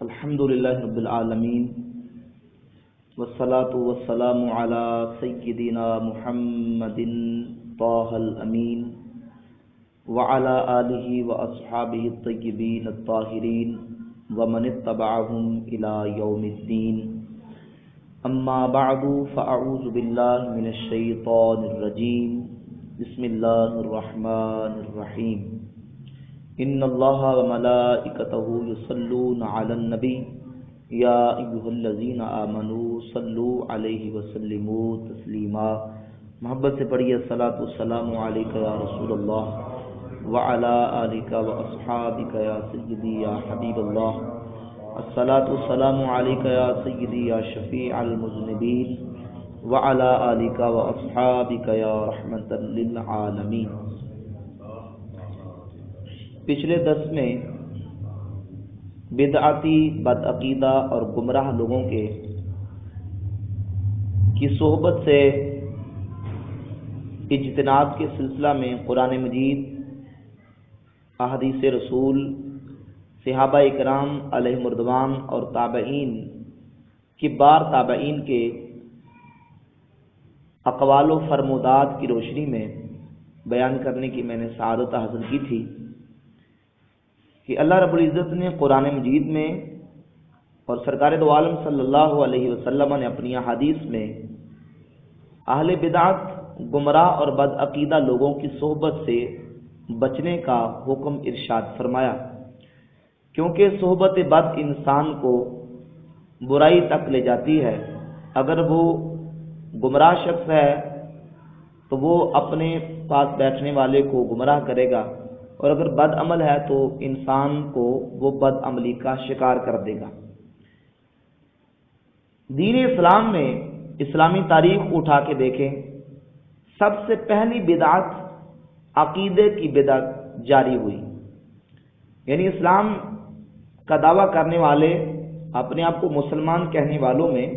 الحمد للہ رب العالمین والصلاة والسلام علی سیدنا محمد طہ الامین وعلی آلہ واصحابہ الطیبین الطاہرین ومن اتبعہم الی یوم الدین اما بعد فاعوذ باللہ من الشیطان الرجیم بسم اللہ الرحمن الرحیم ان اللہ وملائکتہ یصلون علی النبی یا ایھا الذین آمنوا صلوا علیہ وسلموا تسلیما۔ محبت سے پڑھیے الصلاۃ والسلام علیک یا رسول اللہ وعلی آلک واصحابک یا سیدی یا حبیب اللہ، الصلاۃ والسلام علیک یا سیدی یا شفیع المذنبین وعلی آلک واصحابک یا رحمۃ للعالمین۔ پچھلے درس میں بدعتی، بدعقیدہ اور گمراہ لوگوں کی صحبت سے اجتناب کے سلسلہ میں قرآن مجید، احادیث رسول، صحابہ اکرام علیہم رضوان اور تابعین کبار تابعین کے اقوال و فرمودات کی روشنی میں بیان کرنے کی میں نے سعادت حاصل کی تھی کہ اللہ رب العزت نے قرآن مجید میں اور سرکار دو عالم صلی اللہ علیہ وسلم نے اپنی احادیث میں اہل بدعت، گمراہ اور بدعقیدہ لوگوں کی صحبت سے بچنے کا حکم ارشاد فرمایا، کیونکہ صحبت بد انسان کو برائی تک لے جاتی ہے۔ اگر وہ گمراہ شخص ہے تو وہ اپنے پاس بیٹھنے والے کو گمراہ کرے گا، اور اگر بد عمل ہے تو انسان کو وہ بد عملی کا شکار کر دے گا۔ دین اسلام میں اسلامی تاریخ اٹھا کے دیکھیں، سب سے پہلی بدعت عقیدے کی بدعت جاری ہوئی، یعنی اسلام کا دعویٰ کرنے والے، اپنے آپ کو مسلمان کہنے والوں میں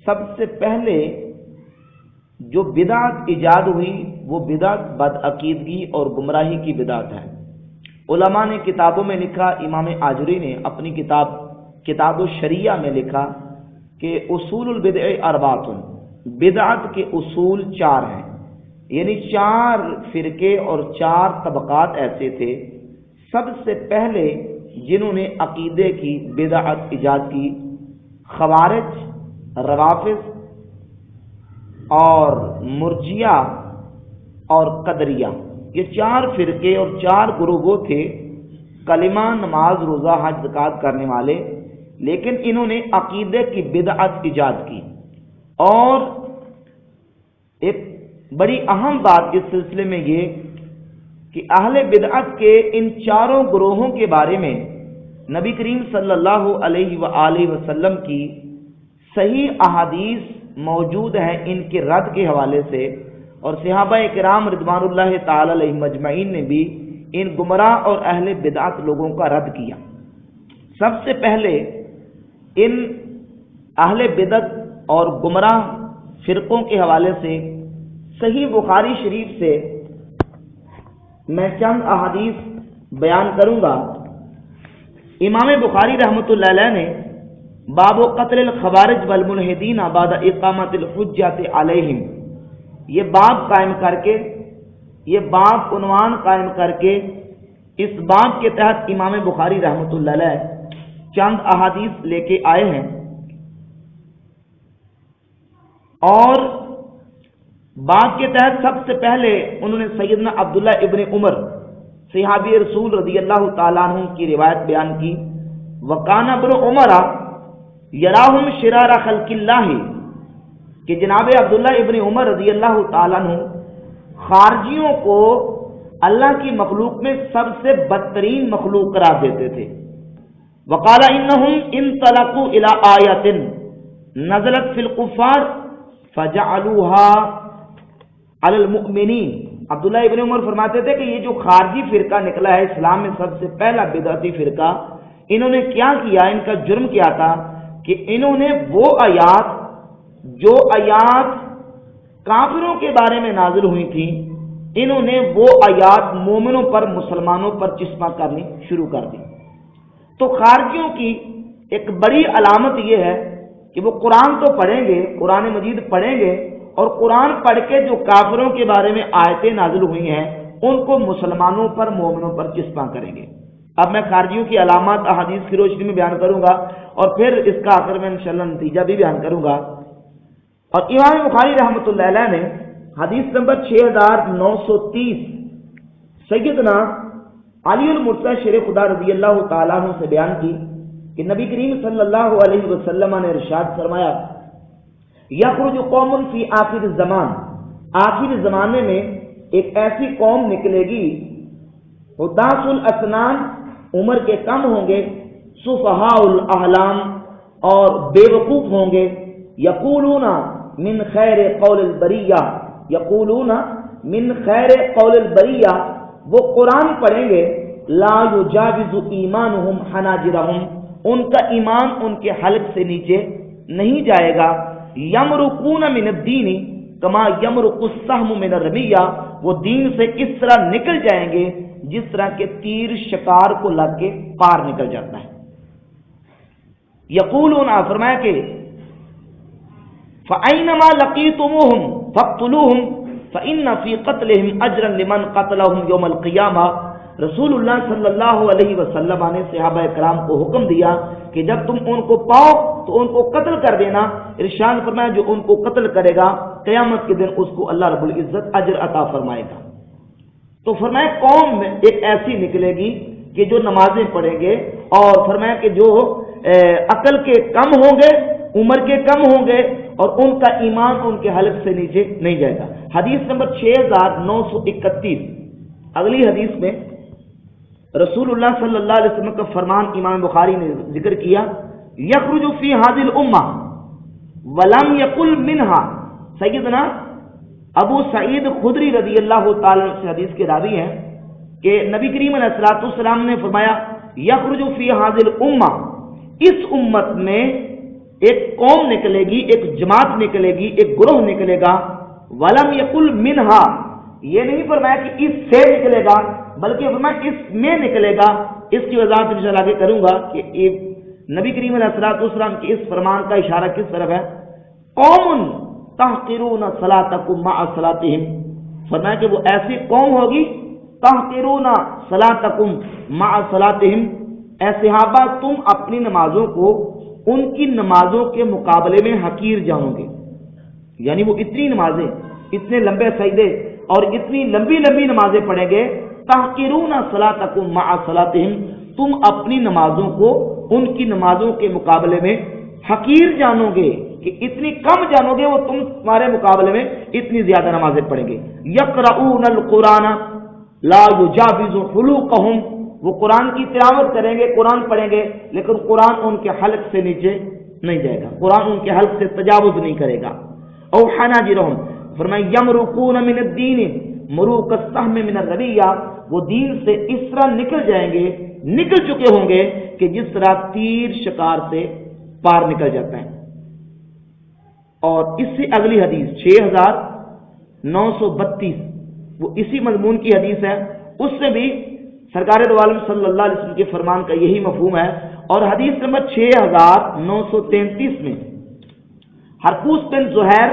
سب سے پہلے جو بدعت ایجاد ہوئی وہ بدعت بدعقیدگی اور گمراہی کی بدعت ہے۔ علماء نے کتابوں میں لکھا، امام آجری نے اپنی کتاب الشریعہ میں لکھا کہ اصول البدع اربعۃ، بدعت کے اصول 4 ہیں، یعنی 4 فرقے اور 4 طبقات ایسے تھے۔ سب سے پہلے جنہوں نے عقیدے کی بدعت ایجاد کی، خوارج، روافض اور مرجیہ اور قدریہ، یہ 4 فرقے اور 4 گروہ وہ تھے، کلمہ، نماز، روزہ، حج، زکوٰۃ کرنے والے، لیکن انہوں نے عقیدے کی بدعت ایجاد کی۔ اور ایک بڑی اہم بات اس سلسلے میں یہ کہ اہل بدعت کے ان 4 گروہوں کے بارے میں نبی کریم صلی اللہ علیہ وآلہ وسلم کی صحیح احادیث موجود ہیں ان کے رد کے حوالے سے، اور صحابہ کرام رضوان اللہ تعالی علیہم اجمعین نے بھی ان گمراہ اور اہل بدعت لوگوں کا رد کیا۔ سب سے پہلے ان اہل بدعت اور گمراہ فرقوں کے حوالے سے صحیح بخاری شریف سے میں چند احادیث بیان کروں گا۔ امام بخاری رحمۃ اللہ علیہ نے باب قتل الخوارج والملحدین بعد اقامت الحجۃ علیہم، یہ باب قائم کر کے، یہ باب عنوان قائم کر کے، اس باب کے تحت امام بخاری رحمۃ اللہ علیہ چند احادیث لے کے آئے ہیں، اور باب کے تحت سب سے پہلے انہوں نے سیدنا عبداللہ ابن عمر صحابی رسول رضی اللہ تعالیٰ عنہ کی روایت بیان کی، وکان ابن عمر یراہم شرار خلق اللہ، کہ جناب عبداللہ ابن عمر رضی اللہ تعالیٰ عنہ خارجیوں کو اللہ کی مخلوق میں سب سے بدترین مخلوق قرار دیتے تھے۔ وقال انہم انطلقوا الی آیۃ نزلت فی الکفار فجعلوها علی المؤمنین، عبداللہ ابن عمر فرماتے تھے کہ یہ جو خارجی فرقہ نکلا ہے اسلام میں سب سے پہلا بدعتی فرقہ، انہوں نے کیا کیا، ان کا جرم کیا تھا کہ انہوں نے وہ آیات، جو آیات کافروں کے بارے میں نازل ہوئی تھیں، انہوں نے وہ آیات مومنوں پر، مسلمانوں پر چسپاں کرنی شروع کر دی۔ تو خارجیوں کی ایک بڑی علامت یہ ہے کہ وہ قرآن تو پڑھیں گے، قرآن مجید پڑھیں گے، اور قرآن پڑھ کے جو کافروں کے بارے میں آیتیں نازل ہوئی ہیں ان کو مسلمانوں پر، مومنوں پر چسپاں کریں گے۔ اب میں خارجیوں کی علامات احادیث کی روشنی میں بیان کروں گا اور پھر اس کا آخر میں انشاءاللہ نتیجہ بھی بیان کروں گا۔ اور امام بخاری رحمۃ اللہ علیہ نے حدیث نمبر 6930 سیدنا علی المرتضی شیر خدا رضی اللہ تعالیٰ عنہ سے بیان کی کہ نبی کریم صلی اللہ علیہ وسلم نے ارشاد فرمایا، یخرج قوم فی آخر الزمان، آخر زمانے میں ایک ایسی قوم نکلے گی، حداث الاسنان، عمر کے کم ہوں گے، سفہاء الاحلام، اور بے وقوف ہوں گے، یقولون من خیر قول البریہ، یقولون من خیر قول البریہ، وہ قرآن پڑھیں گے، لا یجاوز ایمانہم حناجرہم، ان کا ایمان ان کے حلق سے نیچے نہیں جائے گا، یمرقون من الدین کما یمرق السہم من الرمیہ، وہ دین سے اس طرح نکل جائیں گے جس طرح کے تیر شکار کو لگ کے پار نکل جاتا ہے۔ یقولون، فرمایا کہ فَأَيْنَمَا لَقِيتُمُوهُمْ فَاقْتُلُوهُمْ فَإِنَّ فِي قَتْلِهِمْ أَجْرًا لِمَنْ قَتَلَهُمْ يَوْمَ الْقِيَامَةِ۔ رسول اللہ صلی اللہ علیہ وسلم نے صحابہ کرام کو حکم دیا کہ جب تم ان کو پاؤ تو ان کو قتل کر دینا۔ ارشاد فرمایا جو ان کو قتل کرے گا قیامت کے دن اس کو اللہ رب العزت اجر عطا فرمائے گا۔ تو فرمایا قوم میں ایک ایسی نکلے گی کہ جو نمازیں پڑھیں گے، اور فرمایا کہ جو عقل کے کم ہوں گے، عمر کے کم ہوں گے، اور ان کا ایمان ان کے حلق سے نیچے نہیں جائے گا۔ حدیث نمبر 6931، اگلی حدیث میں رسول اللہ صلی اللہ علیہ وسلم کا فرمان امام بخاری نے ذکر کیا، یخرج فی هذه الامہ ولم یقل منہا۔ سیدنا ابو سعید خدری رضی اللہ تعالی عنہ سے حدیث کے راوی ہیں کہ نبی کریم علیہ الصلوۃ والسلام نے فرمایا، یخرج فی هذه الامہ، اس امت میں ایک قوم نکلے گی، ایک جماعت نکلے گی، ایک گروہ نکلے گا، ولم یقل منہا، یہ نہیں فرمایا کہ اس سے نکلے گا بلکہ فرمایا اس میں نکلے گا۔ اس کی وضاحت انشاءاللہ آگے کروں گا کہ نبی کریم علیہ الصلوۃ والسلام کے اس فرمان کا اشارہ کس طرف ہے۔ قوم تحقرون صلاتکم مع صلاتہم، فرمایا کہ وہ ایسی قوم ہوگی، تحقرون صلاتکم مع صلاتہم، اے صحابہ تم اپنی نمازوں کو ان کی نمازوں کے مقابلے میں حقیر جانو گے، یعنی وہ اتنی نمازیں، اتنے لمبے سجدے اور اتنی لمبی لمبی نمازیں پڑھیں گے، تحقرون صلاتکم مع صلاتہم، تم اپنی نمازوں کو ان کی نمازوں کے مقابلے میں حقیر جانو گے، کہ اتنی کم جانو گے وہ تمہارے مقابلے میں اتنی زیادہ نمازیں پڑھیں گے۔ یقرؤون القرآن لا یجاوز حلوقہم، وہ قرآن کی تلاوت کریں گے، قرآن پڑھیں گے، لیکن قرآن ان کے حلق سے نیچے نہیں جائے گا، قرآن ان کے حلق سے تجاوز نہیں کرے گا۔ او حناجرہم، فرمایا یمرقون من الدین مروق السہم من الرمیہ، وہ دین سے اس طرح نکل جائیں گے، نکل چکے ہوں گے کہ جس طرح تیر شکار سے پار نکل جاتا ہے۔ اور اس سے اگلی حدیث 6932، وہ اسی مضمون کی حدیث ہے، اس سے بھی سرکار دو عالم صلی اللہ علیہ وسلم کے فرمان کا یہی مفہوم ہے۔ اور حدیث نمبر 6933 میں حرقوس بن زہیر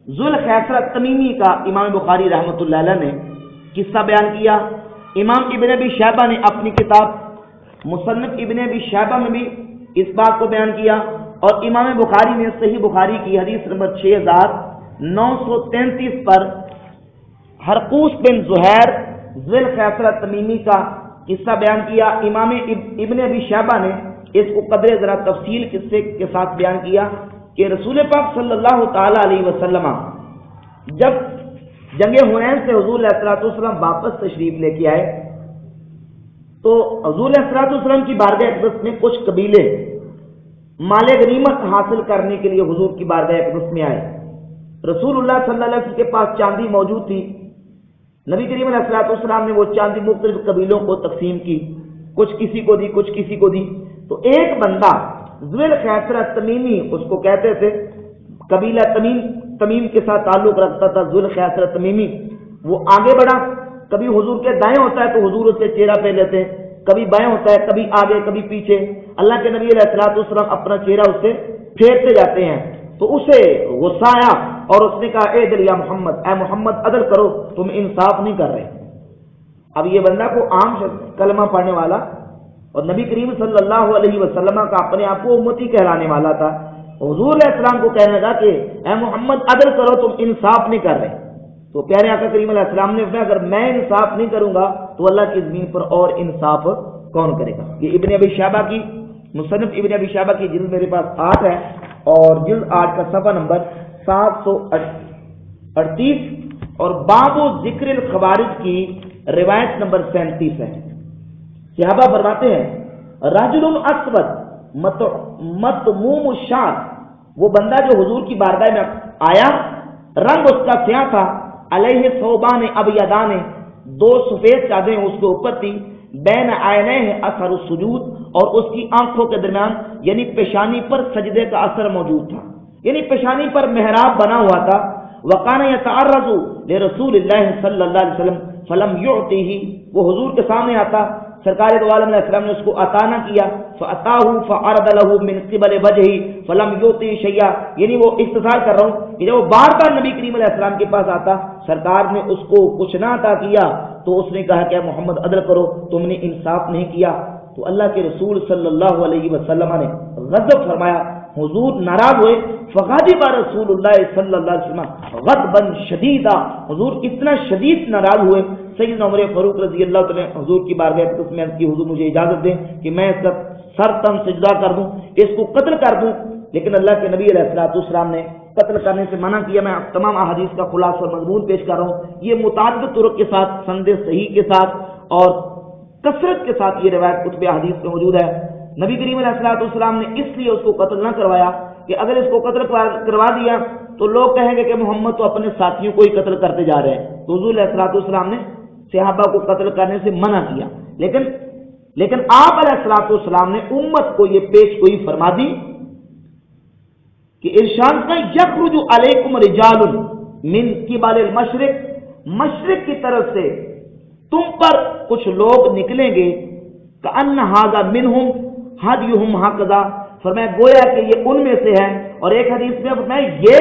ذوالخیسرہ تمیمی کا امام بخاری رحمۃ اللہ علیہ نے قصہ بیان کیا۔ امام ابن ابی شیبہ نے اپنی کتاب مصنف ابن ابی شیبہ میں بھی اس بات کو بیان کیا، اور امام بخاری نے صحیح بخاری کی حدیث نمبر 6933 پر حرقوس بن زہیر ذوالخیسرہ تمیمی کا قصہ بیان کیا۔ امام ابن ابی شیبہ نے اس کو قدر ذرا تفصیل قصے کے ساتھ بیان کیا کہ رسول پاک صلی اللہ تعالی علیہ وسلم جب جنگ حنین سے حضور علیہ الصلوۃ والسلام واپس تشریف لے کے آئے تو حضور علیہ الصلوۃ والسلام کی بارگاہ اقدس میں کچھ قبیلے مال غنیمت حاصل کرنے کے لیے حضور کی بارگاہ اقدس میں آئے۔ رسول اللہ صلی اللہ علیہ وسلم کے پاس چاندی موجود تھی، نبی کریم علیہ الصلوۃ والسلام نے وہ چاندی مختلف قبیلوں کو تقسیم کی، کچھ کسی کو دی، کچھ کسی کو دی۔ تو ایک بندہ ذوالخیسرہ تمیمی، اس کو کہتے تھے، قبیلہ تمیم کے ساتھ تعلق رکھتا تھا ذوالخیسرہ تمیمی، وہ آگے بڑھا، کبھی حضور کے دائیں ہوتا ہے تو حضور اس سے چہرہ پہ لیتے، کبھی بائیں ہوتا ہے، کبھی آگے، کبھی پیچھے۔ اللہ کے نبی علیہ الصلوۃ والسلام اپنا چہرہ اس سے پھیرتے جاتے ہیں، تو اسے غصہ آیا اور اس نے کہا اے دل یا محمد، اے محمد عدل کرو، تم انصاف نہیں کر رہے۔ اب یہ بندہ کو عام کلمہ پڑھنے والا اور نبی کریم صلی اللہ علیہ وسلم کا اپنے آپ کو امتی کہلانے والا تھا، حضور علیہ السلام کو کہنے لگا کہ اے محمد عدل کرو، تم انصاف نہیں کر رہے۔ تو پیارے آقا کریم علیہ السلام نے فرمایا اگر میں انصاف نہیں کروں گا تو اللہ کی زمین پر اور انصاف کون کرے گا۔ یہ ابن ابی شیبہ کی مصنف ابن ابی شیبہ کی جلد میرے پاس 8 ہے، اور جلد 8 کا صفحہ نمبر 738 اور باب ذکر الخوارج کی روایت نمبر 37 ہے۔ صحابہ فرماتے ہیں رجل اسود مطموم الشعر، وہ بندہ جو حضور کی بارگاہ میں آیا، رنگ اس کا سیاہ تھا، علیہ ثوبان ابیضان، 2 سفید چادریں اس کے اوپر تھی، بین عینیہ اثر السجود، اور اس کی آنکھوں کے درمیان یعنی پیشانی پر سجدے کا اثر موجود تھا، یعنی پیشانی پر محراب بنا ہوا تھا۔ وکان یتعرض لرسول اللہ صلی اللہ علیہ وسلم فلم یعطیہ، وہ حضور کے سامنے آتا، سرکار دو عالم علیہ السلام نے اس کو عطا نہ کیا، فاتاہ فعرض له من قبل وجهه فلم یعطی شیئا، یعنی وہ اختصار کر رہا ہوں کہ جب وہ بار بار نبی کریم علیہ السلام کے پاس آتا، سرکار نے اس کو کچھ نہ عطا کیا، تو اس نے کہا کہ محمد عدل کرو، تم نے انصاف نہیں کیا۔ تو اللہ کے رسول صلی اللہ علیہ وسلم نے غضب فرمایا، حضور ناراض ہوئے، فغضب رسول اللہ صلی اللہ علیہ وسلم غضبا شدیدا، حضور اتنا شدید ناراض ہوئے۔ سیدنا عمر فاروق رضی اللہ تعالی حضور کی بارگاہ میں کی حضور مجھے اجازت دیں کہ میں اس کا سر تن سجدہ کر دوں، اس کو قتل کر دوں، لیکن اللہ کے نبی علیہ السلام نے قتل کرنے سے منع کیا۔ میں تمام احادیث کا خلاصہ اور مضمون پیش کر رہا ہوں، یہ متعدد طرق کے ساتھ، سند صحیح کے ساتھ اور کثرت کے ساتھ یہ روایت کتب احادیث میں موجود ہے۔ نبی کریم علیہ السلام نے اس لیے اس کو قتل نہ کروایا کہ اگر اس کو قتل کروا دیا تو لوگ کہیں گے کہ محمد تو اپنے ساتھیوں کو ہی قتل کرتے جا رہے ہیں، تو حضور علیہ السلام نے صحابہ کو قتل کرنے سے منع کیا، لیکن آپ علیہ السلام نے امت کو یہ پیش گوئی فرما دی کہ ارشاد کا یخرج علیکم رجال من قبل المشرق، مشرق کی طرف سے تم پر کچھ لوگ نکلیں گے، کأن ھذا منہم ھدیھم ھکذا، فرمایا گویا کہ یہ ان میں سے ہے، اور ایک حدیث میں فرمایا یہ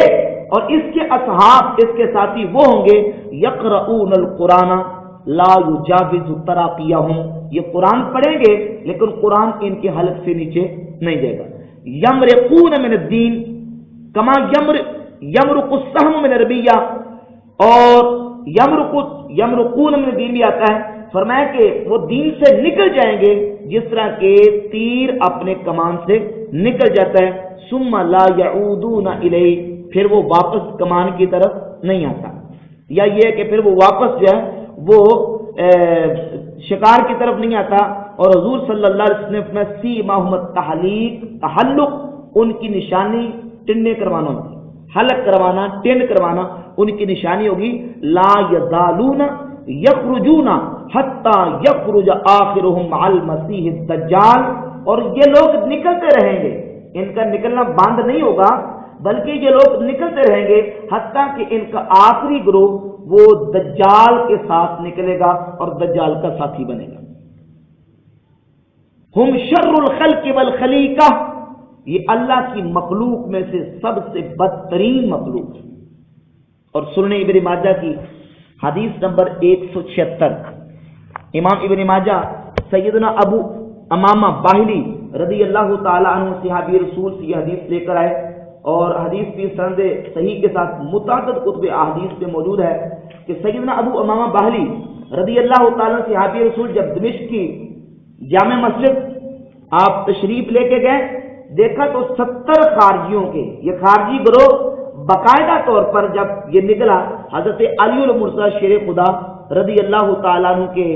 اور اس کے اصحاب، اس کے ساتھی وہ ہوں گے یقرؤون القرآن لا یجاوز تراقیہم، یہ قرآن پڑھیں گے لیکن قرآن ان کے حلق سے نیچے نہیں جائے گا، یمرقون من الدین کما یمرق السهم من الربیہ، اور یمرقون من الدین بھی آتا ہے، فرمایا کہ وہ دین سے نکل جائیں گے جس طرح کہ تیر اپنے کمان سے نکل جاتا ہے، ثم لا یعودون الیہ، پھر وہ واپس کمان کی طرف نہیں آتا، یا یہ کہ پھر وہ واپس جو ہے وہ شکار کی طرف نہیں آتا۔ اور حضور صلی اللہ علیہ وسلم نے سیماہم تحلق، ان کی نشانی ٹنڈے کروانا ہوگی، حلق کروانا، ٹنڈ کروانا ان کی نشانی ہوگی، لا یزالون یخرجون حتی یخرج آخرهم مع المسیح الدجال، اور یہ لوگ نکلتے رہیں گے، ان کا نکلنا بند نہیں ہوگا بلکہ یہ لوگ نکلتے رہیں گے حتیٰ کہ ان کا آخری گروہ وہ دجال کے ساتھ نکلے گا اور دجال کا ساتھی بنے گا۔ ہم شر الخلق والخلیقہ، یہ اللہ کی مخلوق میں سے سب سے بدترین مخلوق ہے۔ اور سنن ابن ماجہ کی حدیث نمبر 176، امام ابن ماجہ سیدنا ابو امامہ باہلی رضی اللہ تعالی عنہ صحابی رسول سے یہ حدیث لے کر آئے، اور حدیث کی سند صحیح کے ساتھ متعدد کتب احادیث میں موجود ہے کہ سیدنا ابو امامہ باہلی رضی اللہ تعالی صحابی رسول جب دمشق کی جامع مسجد آپ تشریف لے کے گئے، دیکھا تو 70 خارجیوں کے یہ خارجی گروہ باقاعدہ طور پر جب یہ نکلا، حضرت علی المرتضی شیر خدا رضی اللہ تعالیٰ عنہ کے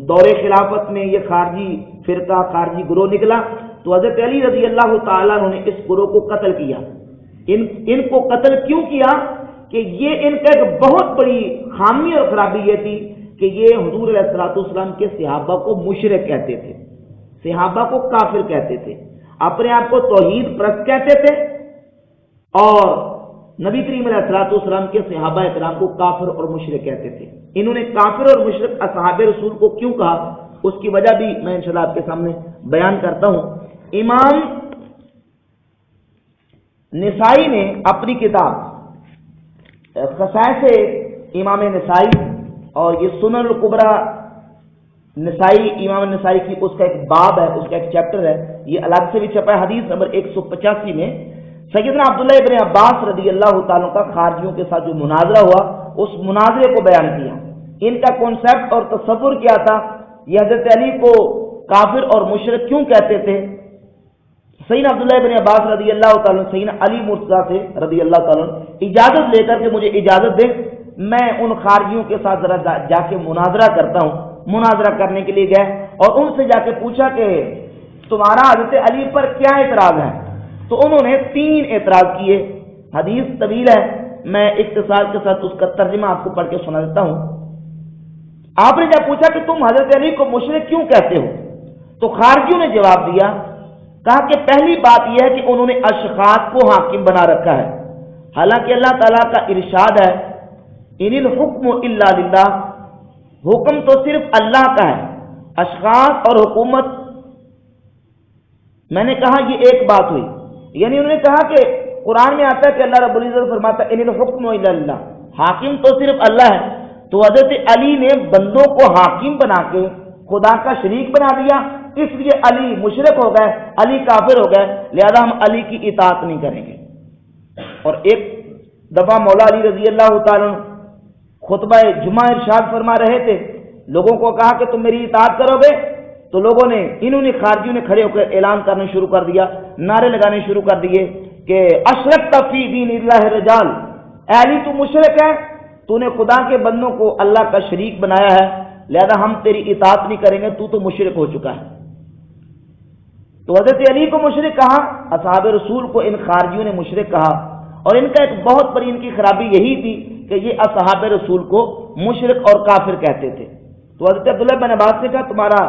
دور خلافت میں یہ خارجی فرقہ، خارجی گروہ نکلا، تو حضرت علی رضی اللہ تعالیٰ عنہ نے اس گروہ کو قتل کیا۔ ان کو قتل کیوں کیا کہ یہ ان کا ایک بہت بڑی خامی اور خرابی یہ تھی کہ یہ حضور علیہ السلام کے صحابہ کو مشرک کہتے تھے، صحابہ کو کافر کہتے تھے، اپنے آپ کو توحید پرست کہتے تھے، اور نبی کریم علیہ السلام کے صحابہ اکرام کو کافر اور مشرک کہتے تھے۔ انہوں نے کافر اور مشرک اصحاب رسول کو کیوں کہا، اس کی وجہ بھی میں انشاءاللہ آپ کے سامنے بیان کرتا ہوں۔ امام نسائی نے اپنی کتاب خصائص امام نسائی، اور یہ سنن الکبریٰ نسائی، امام نسائی کی اس کا ایک باب ہے، اس کا ایک چیپٹر ہے، یہ الگ سے بھی چھپا ہے۔ حدیث نمبر 185 میں سیدنا عبداللہ ابن عباس رضی اللہ تعالیٰ کا خارجیوں کے ساتھ جو مناظرہ ہوا، اس مناظرے کو بیان کیا۔ ان کا کانسیپٹ اور تصور کیا تھا، یہ حضرت علی کو کافر اور مشرک کیوں کہتے تھے۔ سیدنا عبداللہ ابن عباس رضی اللہ تعالیٰ سیدنا علی مرتضیٰ سے رضی اللہ تعالیٰ اجازت لے کر کے مجھے اجازت دے، میں ان خارجیوں کے ساتھ ذرا جا کے مناظرہ کرتا ہوں۔ مناظرہ کرنے کے لیے گئے اور ان سے جا کے پوچھا کہ تمہارا حضرت علی پر کیا اعتراض ہے؟ تو انہوں نے 3 اعتراض کیے۔ حدیث طویل ہے، میں اختصار کے ساتھ اس کا ترجمہ آپ کو پڑھ کے سنا دیتا ہوں۔ آپ نے جب پوچھا کہ تم حضرت علی کو مشرک کیوں کہتے ہو، تو خارجیوں نے جواب دیا، کہا کہ پہلی بات یہ ہے کہ انہوں نے اشخاص کو حاکم بنا رکھا ہے، حالانکہ اللہ تعالیٰ کا ارشاد ہے ان الحکم الا للہ، حکم تو صرف اللہ کا ہے، اشخاص اور حکومت۔ میں نے کہا یہ ایک بات ہوئی، یعنی انہوں نے کہا کہ قرآن میں آتا ہے کہ اللہ رب العزت فرماتا ہے ان الحکم الا للہ، حاکم تو صرف اللہ ہے، تو حضرت علی نے بندوں کو حاکم بنا کے خدا کا شریک بنا دیا، اس لیے علی مشرک ہو گئے، علی کافر ہو گئے، لہذا ہم علی کی اطاعت نہیں کریں گے۔ اور ایک دفعہ مولا علی رضی اللہ تعالیٰ خطبہ جمعہ ارشاد فرما رہے تھے، لوگوں کو کہا کہ تم میری اطاعت کرو گے، تو لوگوں نے، انہوں نے خارجیوں نے کھڑے ہو کر اعلان کرنا شروع کر دیا، نعرے لگانے شروع کر دیے کہ اشرکت فی دین اللہ رجال، اے علی تو مشرک ہے، تو نے خدا کے بندوں کو اللہ کا شریک بنایا ہے، لہذا ہم تیری اطاعت نہیں کریں گے، تو مشرک ہو چکا ہے۔ تو حضرت علی کو مشرک کہا، اصحاب رسول کو ان خارجیوں نے مشرک کہا، اور ان کا ایک بہت بڑی ان کی خرابی یہی تھی کہ یہ اصحاب رسول کو مشرک اور کافر کہتے تھے۔ تو حضرت عبداللہ بن عباس نے کہا تمہارا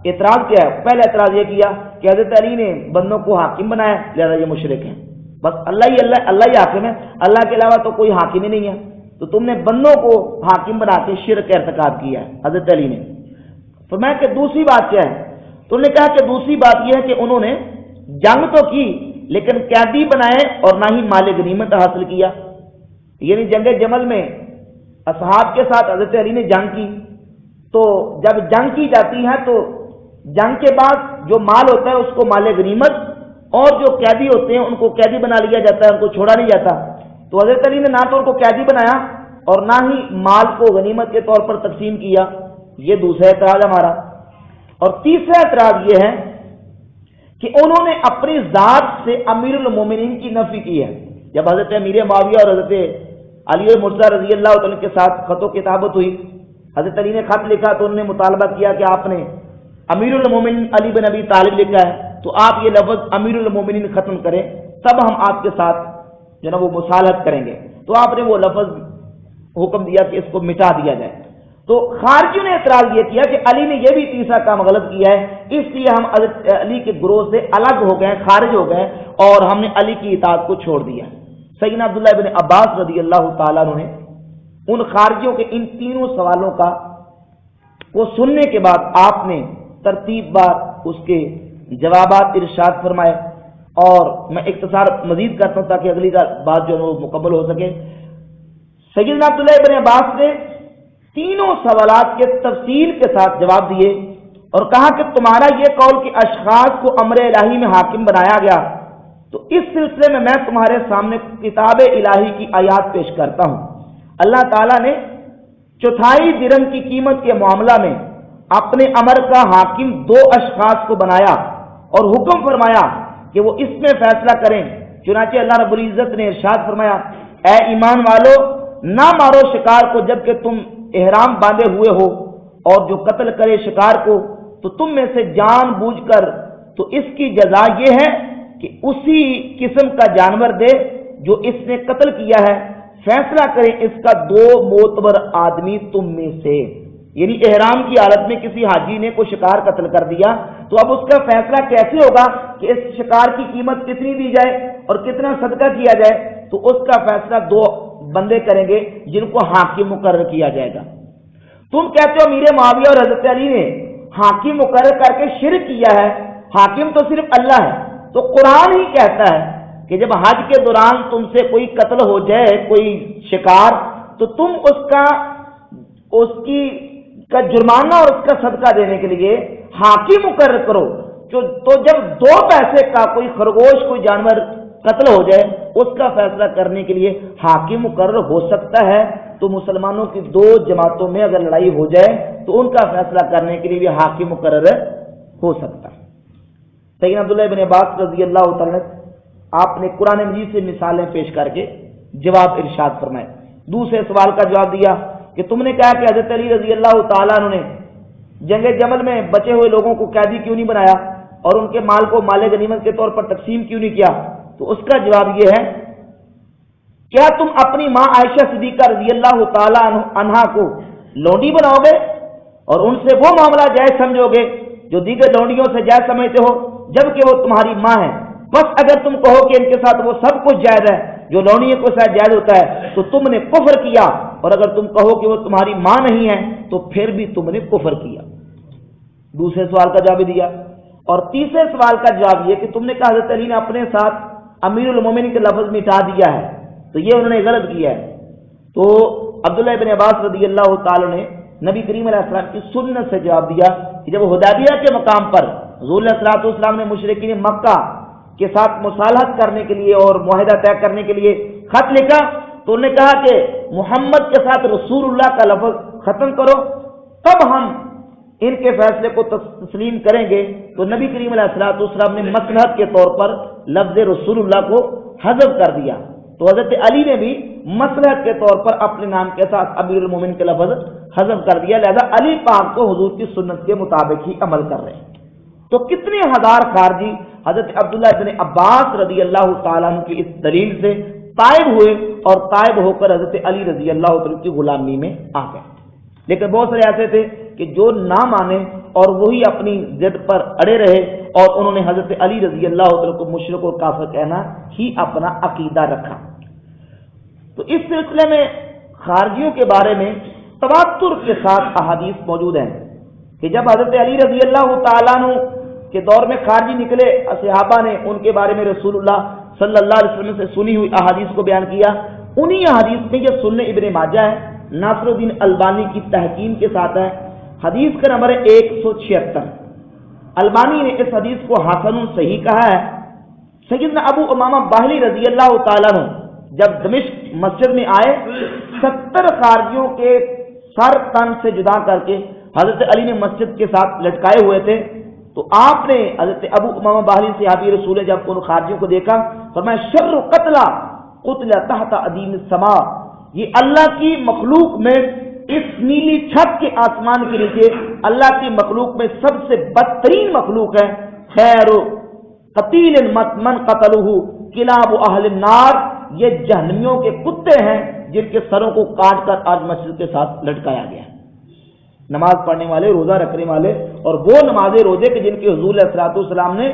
اعتراض کیا ہے؟ پہلا اعتراض یہ کیا کہ حضرت علی نے بندوں کو حاکم بنایا، لہذا یہ مشرک ہیں، بس اللہ ہی حاکم ہے، اللہ کے علاوہ تو کوئی حاکم ہی نہیں ہے، تو تم نے بندوں کو حاکم بنا کے شرک ارتکاب کیا ہے حضرت علی نے۔ فرمایا کہ دوسری بات کیا ہے؟ تو انہوں نے کہا کہ دوسری بات یہ ہے کہ انہوں نے جنگ تو کی لیکن قیدی بنائے اور نہ ہی مال غنیمت حاصل کیا، یعنی جنگ جمل میں اصحاب کے ساتھ حضرت علی نے جنگ کی، تو جب جنگ کی جاتی ہے تو جنگ کے بعد جو مال ہوتا ہے اس کو مال غنیمت، اور جو قیدی ہوتے ہیں ان کو قیدی بنا لیا جاتا ہے، ان کو چھوڑا نہیں جاتا۔ تو حضرت علی نے نہ تو ان کو قیدی بنایا اور نہ ہی مال کو غنیمت کے طور پر تقسیم کیا، یہ دوسرا اعتراض ہمارا۔ اور تیسرا اعتراض یہ ہے کہ انہوں نے اپنی ذات سے امیر المومنین کی نفی کی ہے۔ جب حضرت امیر معاویہ اور حضرت علی مرتضیٰ رضی اللہ تعالیٰ کے ساتھ خط و کتابت ہوئی، حضرت علی نے خط لکھا تو انہوں نے مطالبہ کیا کہ آپ نے امیر المومنین علی بن ابی طالب لکھا ہے، تو آپ یہ لفظ امیر المومنین ختم کریں، تب ہم آپ کے ساتھ جو نا وہ مصالحت کریں گے۔ تو آپ نے وہ لفظ حکم دیا کہ اس کو مٹا دیا جائے۔ تو خارجیوں نے اعتراض یہ کیا کہ علی نے یہ بھی تیسرا کام غلط کیا ہے، اس لیے ہم حضرت علی کے گروہ سے الگ ہو گئے، خارج ہو گئے، اور ہم نے علی کی اطاعت کو چھوڑ دیا۔ سیدنا عبداللہ بن عباس رضی اللہ تعالیٰ عنہ نے ان خارجیوں کے ان تینوں سوالوں کو سننے کے بعد آپ نے ترتیب بار اس کے جوابات ارشاد فرمائے، اور میں اختصار مزید کرتا ہوں تاکہ اگلی بات جو ہے وہ مکمل ہو سکے۔ سیدنا عبداللہ بن عباس نے تینوں سوالات کے تفصیل کے ساتھ جواب دیے اور کہا کہ تمہارا یہ قول کہ اشخاص کو امر الہی میں حاکم بنایا گیا، تو اس سلسلے میں تمہارے سامنے کتاب الہی کی آیات پیش کرتا ہوں۔ اللہ تعالیٰ نے 4 درہم کی قیمت کے معاملہ میں اپنے امر کا حاکم 2 اشخاص کو بنایا اور حکم فرمایا کہ وہ اس میں فیصلہ کریں۔ چنانچہ اللہ رب العزت نے ارشاد فرمایا، اے ایمان والو، نہ مارو شکار کو جبکہ تم احرام باندھے ہوئے ہو، اور جو قتل کرے شکار کو تو تم میں سے جان بوجھ کر، تو اس کی جزا یہ ہے کہ اسی قسم کا جانور دے جو اس نے قتل کیا ہے، فیصلہ کریں اس کا 2 معتبر آدمی تم میں سے۔ یعنی احرام کی حالت میں کسی حاجی نے کوئی شکار قتل کر دیا، تو اب اس کا فیصلہ کیسے ہوگا کہ اس شکار کی قیمت کتنی دی جائے اور کتنا صدقہ کیا جائے؟ تو اس کا فیصلہ 2 بندے کریں گے جن کو حاکم مقرر کیا جائے گا۔ تم کہتے ہو امیر معاویہ اور حضرت علی نے حاکم مقرر کر کے شرک کیا ہے، حاکم تو صرف اللہ ہے۔ تو قرآن ہی کہتا ہے کہ جب حج کے دوران تم سے کوئی قتل ہو جائے، کوئی شکار، تو تم اس کا جرمانہ اور اس کا صدقہ دینے کے لیے حاکم مقرر کرو۔ تو جب 2 پیسے کا کوئی خرگوش، کوئی جانور قتل ہو جائے، اس کا فیصلہ کرنے کے لیے حاکم مقرر ہو سکتا ہے، تو مسلمانوں کی 2 جماعتوں میں اگر لڑائی ہو جائے تو ان کا فیصلہ کرنے کے لیے بھی حاکم مقرر ہو سکتا ہے۔ سیدنا عبداللہ بن عباس رضی اللہ تعالیٰ، آپ نے قرآن مجید سے مثالیں پیش کر کے جواب ارشاد فرمائے۔ دوسرے سوال کا جواب دیا کہ تم نے کہا کہ حضرت علی رضی اللہ تعالیٰ عنہ نے جنگ جمل میں بچے ہوئے لوگوں کو قیدی کیوں نہیں بنایا اور ان کے مال کو مال غنیمت کے طور پر تقسیم کیوں نہیں کیا؟ تو اس کا جواب یہ ہے، کیا تم اپنی ماں عائشہ صدیقہ رضی اللہ تعالیٰ عنہا کو لونڈی بناؤ گے اور ان سے وہ معاملہ جائز سمجھو گے جو دیگر لونڈیوں سے جائز سمجھتے ہو، جبکہ وہ تمہاری ماں ہے؟ بس اگر تم کہو کہ ان کے ساتھ وہ سب کچھ جائز ہے جو لونڈیوں کے ساتھ جائز ہوتا ہے تو تم نے کفر کیا، اور اگر تم کہو کہ وہ تمہاری ماں نہیں ہے تو پھر بھی تم نے کفر کیا۔ دوسرے سوال کا جواب دیا۔ اور تیسرے سوال کا جواب یہ کہ تم نے کہا حضرت علی نے اپنے ساتھ امیر المومنین کے لفظ مٹا دیا ہے، تو یہ انہوں نے غلط کیا ہے۔ تو عبداللہ بن عباس رضی اللہ تعالی نے نبی کریم علیہ السلام کی سنت سے جواب دیا کہ جب حدیبیہ کے مقام پر حضور علیہ السلام نے مشرکین مکہ کے ساتھ مصالحت کرنے کے لیے اور معاہدہ طے کرنے کے لیے خط لکھا، تو انہوں نے کہا کہ محمد کے ساتھ رسول اللہ کا لفظ ختم کرو، تب ہم ان کے فیصلے کو تسلیم کریں گے۔ تو نبی کریم علیہ السلام نے مصلحت کے طور پر لفظ رسول اللہ کو حذف کر دیا، تو حضرت علی نے بھی مصلحت کے طور پر اپنے نام کے ساتھ امیر المومنین کے لفظ حذف کر دیا، لہذا علی پاک کو حضور کی سنت کے مطابق ہی عمل کر رہے ہیں۔ تو کتنے ہزار خارجی حضرت عبداللہ بن عباس رضی اللہ تعالیٰ عنہ کی اس دلیل سے تائب ہوئے اور تائب ہو کر حضرت علی رضی اللہ تعالیٰ کی غلامی میں آ گئے۔ لیکن بہت سارے ایسے تھے کہ جو نہ مانے اور وہی اپنی ضد پر اڑے رہے، اور انہوں نے حضرت علی رضی اللہ تعالیٰ کو مشرک اور کافر کہنا ہی اپنا عقیدہ رکھا۔ تو اس سلسلے میں خارجیوں کے بارے میں تواتر کے ساتھ احادیث موجود ہیں کہ جب حضرت علی رضی اللہ تعالیٰ عنہ کے دور میں خارجی نکلے، صحابہ نے ان کے بارے میں رسول اللہ صلی اللہ علیہ وسلم سے سنی ہوئی احادیث کو بیان کیا۔ انہی احادیث میں یہ سنن ابن ماجہ ہے، ناصر الدین البانی کی تحکیم کے ساتھ ہے، حدیث کا نمبر ہے 176۔ البانی نے اس حدیث کو حسن صحیح کہا ہے۔ سیدنا ابو امامہ باہلی رضی اللہ تعالیٰ عنہ جب دمشق مسجد میں آئے، 70 خارجیوں کے سر تن سے جدا کر کے حضرت علی نے مسجد کے ساتھ لٹکائے ہوئے تھے، تو آپ نے حضرت ابو امامہ باہلی صحابی رسول جب ان خارجیوں کو دیکھا، فرمایا شر قتلا قتل تحت عدیم السماء، یہ اللہ کی مخلوق میں اس نیلی چھت کے آسمان کے نیچے اللہ کی مخلوق میں سب سے بدترین مخلوق ہے۔ خیر قتیل من قتلہ کلاب اہل النار، یہ جہنمیوں کے کتے ہیں جن کے سروں کو کاٹ کر آج مسجد کے ساتھ لٹکایا گیا ہے۔ نماز پڑھنے والے، روزہ رکھنے والے، اور وہ نمازیں روزے کے جن کی حضور علیہ السلام نے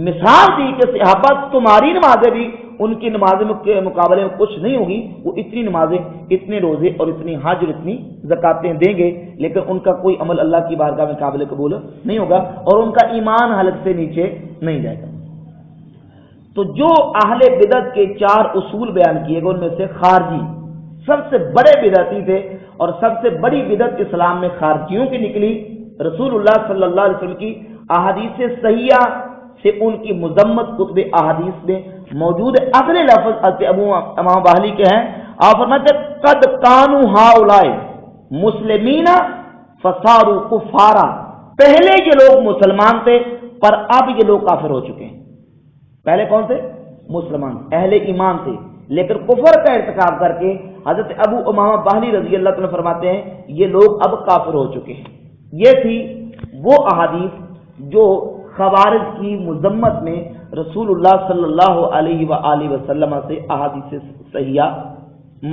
مثال دی کہ صحابہ تمہاری نمازیں بھی ان کی نمازوں کے مقابلے میں کچھ نہیں ہوگی، وہ اتنی نمازیں، اتنے روزے اور اتنی حج اور اتنی زکاتیں دیں گے، لیکن ان کا کوئی عمل اللہ کی بارگاہ میں قابل قبول نہیں ہوگا اور ان کا ایمان حلق سے نیچے نہیں جائے گا۔ تو جو اہل بدعت کے 4 اصول بیان کیے گئے، ان میں سے خارجی سب سے بڑے بدعتی تھے، اور سب سے بڑی بدعت اسلام میں خارجیوں کی نکلی۔ رسول اللہ صلی اللہ علیہ وسلم کی احادیث صحیحہ سے ان کی مذمت کتب احادیث میں موجود ہے۔ اگلے لفظ حضرت ابو امامہ باہلی کے ہیں، آپ فرماتے ہیں قد کانوا ہؤلاء مسلمین فصاروا کفارا، پہلے یہ لوگ مسلمان تھے پر اب یہ لوگ کافر ہو چکے ہیں۔ پہلے کون تھے؟ مسلمان، اہل ایمان تھے، لیکن کفر کا ارتکاب کر کے حضرت ابو امامہ باہلی رضی اللہ عنہ فرماتے ہیں یہ لوگ اب کافر ہو چکے ہیں۔ یہ تھی وہ احادیث جو خوارج کی مذمت میں رسول اللہ صلی اللہ علیہ وآلہ وسلم سے احادیث صحیحہ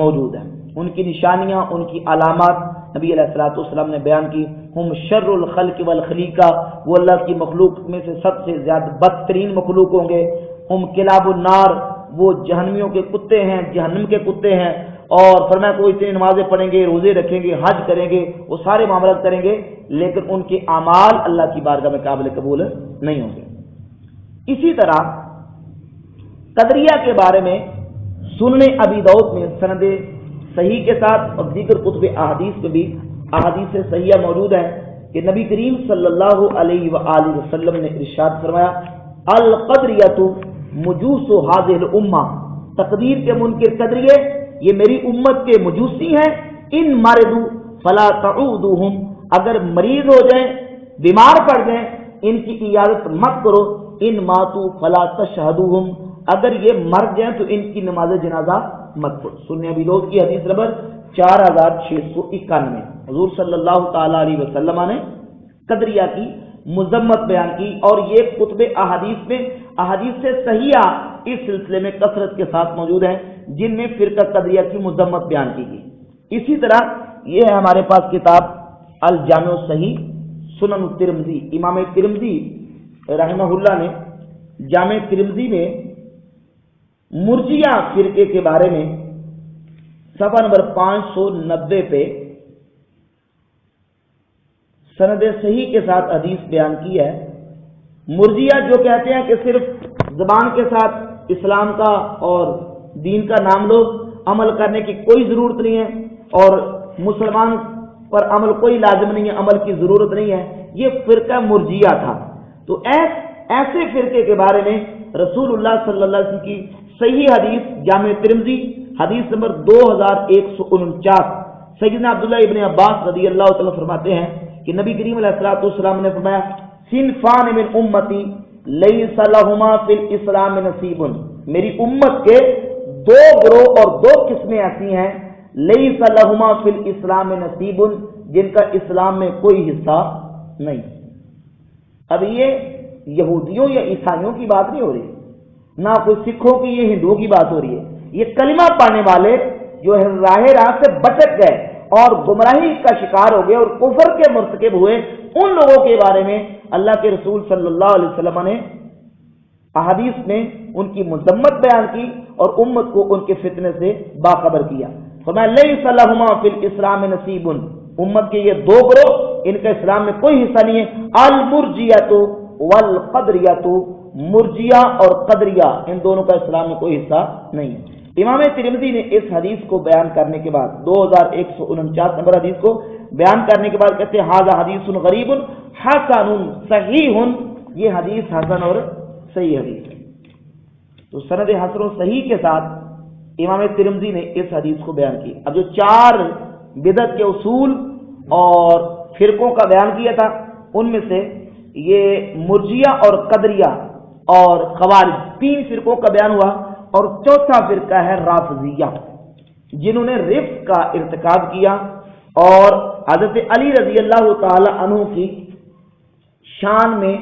موجود ہیں۔ ان کی نشانیاں، ان کی علامات نبی علیہ الصلوۃ والسلام نے بیان کی۔ ہم شر الخلق والخلیقہ، وہ اللہ کی مخلوق میں سے سب سے زیادہ بدترین مخلوق ہوں گے۔ ہم کلاب النار، وہ جہنمیوں کے کتے ہیں، جہنم کے کتے ہیں۔ اور فرمایا کوئی اتنی نمازیں پڑھیں گے، روزے رکھیں گے، حج کریں گے، وہ سارے معاملات کریں گے، لیکن ان کے اعمال اللہ کی بارگاہ میں قابل قبول نہیں ہوں گے۔ اسی طرح قدریہ کے بارے میں سنن ابی داؤد میں سند صحیح کے ساتھ اور دیگر کتب احادیث میں بھی احادیث صحیحہ موجود ہیں کہ نبی کریم صلی اللہ علیہ وآلہ وسلم نے ارشاد فرمایا القدریۃ مجوس هذه الامہ، تقدیر کے منکر قدریے یہ میری امت کے مجوسی ہیں، ان مرضوا فلا تعودوہم، اگر مریض ہو جائیں، بیمار پڑ جائیں، ان کی عیادت مت کرو، ان ماتوا فلا تشہدوہم، اگر یہ مر جائیں تو ان کی نماز جنازہ مت پڑھو۔ سنن ابی داؤد کی حدیث نمبر 4691 حضور صلی اللہ تعالی علیہ وسلم نے قدریہ کی مذمت بیان کی، اور یہ کتب احادیث میں احادیث سے صحیحہ اس سلسلے میں کثرت کے ساتھ موجود ہیں جن میں فرقہ قدریہ کی مذمت بیان کی گئی۔ اسی طرح یہ ہے ہمارے پاس کتاب الجامع الصحیح سنن الترمذی، امام ترمذی رحمہ اللہ نے جامع ترمذی میں مرجیہ فرقے کے بارے میں صفحہ نمبر 590 پہ سند صحیح کے ساتھ حدیث بیان کی ہے۔ مرجیہ جو کہتے ہیں کہ صرف زبان کے ساتھ اسلام کا اور دین کا نام لو، عمل کرنے کی کوئی ضرورت نہیں ہے، اور مسلمان پر عمل کوئی لازم نہیں ہے، عمل کی ضرورت نہیں ہے، یہ فرقہ مرجیہ تھا۔ تو ایسے فرقے کے بارے میں رسول اللہ صلی اللہ علیہ وسلم کی صحیح حدیث جامع ترمذی حدیث نمبر 2149 سیدنا عبداللہ ابن عباس رضی اللہ تعالیٰ فرماتے ہیں کہ نبی کریم علیہ الصلوۃ والسلام نے فرمایا صنفان من امتی لیس لہما فی الاسلام نصیب، میری امت کے دو گروہ اور دو قسمیں ایسی ہیں لیس لہما فی الاسلام نصیب، جن کا اسلام میں کوئی حصہ نہیں۔ اب یہ یہودیوں یا عیسائیوں کی بات نہیں ہو رہی، نہ کوئی سکھوں کی، یہ ہندوؤں کی بات ہو رہی ہے۔ یہ کلمہ پانے والے جو راہ سے بھٹک گئے اور گمراہی کا شکار ہو گئے اور کفر کے مرتکب ہوئے، ان لوگوں کے بارے میں اللہ کے رسول صلی اللہ علیہ وسلم نے احادیث میں ان کی مذمت بیان کی اور امت کو ان کے فتنے سے باخبر کیا۔ فرمایا لیس لہما فی الاسلام نصیب، امت کے یہ دو گروہ ان کا اسلام میں کوئی حصہ نہیں ہے، المرجیۃ والقدریۃ، مرجیہ اور قدریہ ان دونوں کا اسلام میں کوئی حصہ نہیں ہے۔ امام ترمذی نے اس حدیث کو بیان کرنے کے بعد 2149 نمبر حدیث کو بیان کرنے کے بعد کہتے ہیں ھذا حدیث غریب حسن صحیح، یہ حدیث حسن اور صحیح حدیث ہے۔ تو سند حسن و صحیح کے ساتھ امام ترمذی نے اس حدیث کو بیان کی۔ اب جو 4 بدعت کے اصول اور فرقوں کا بیان کیا تھا، ان میں سے یہ مرجیہ اور قدریہ اور خوارج 3 فرقوں کا بیان ہوا، اور چوتھا فرقہ ہے رافضیہ، جنہوں نے رفض کا ارتکاب کیا اور حضرت علی رضی اللہ تعالی عنہ کی شان میں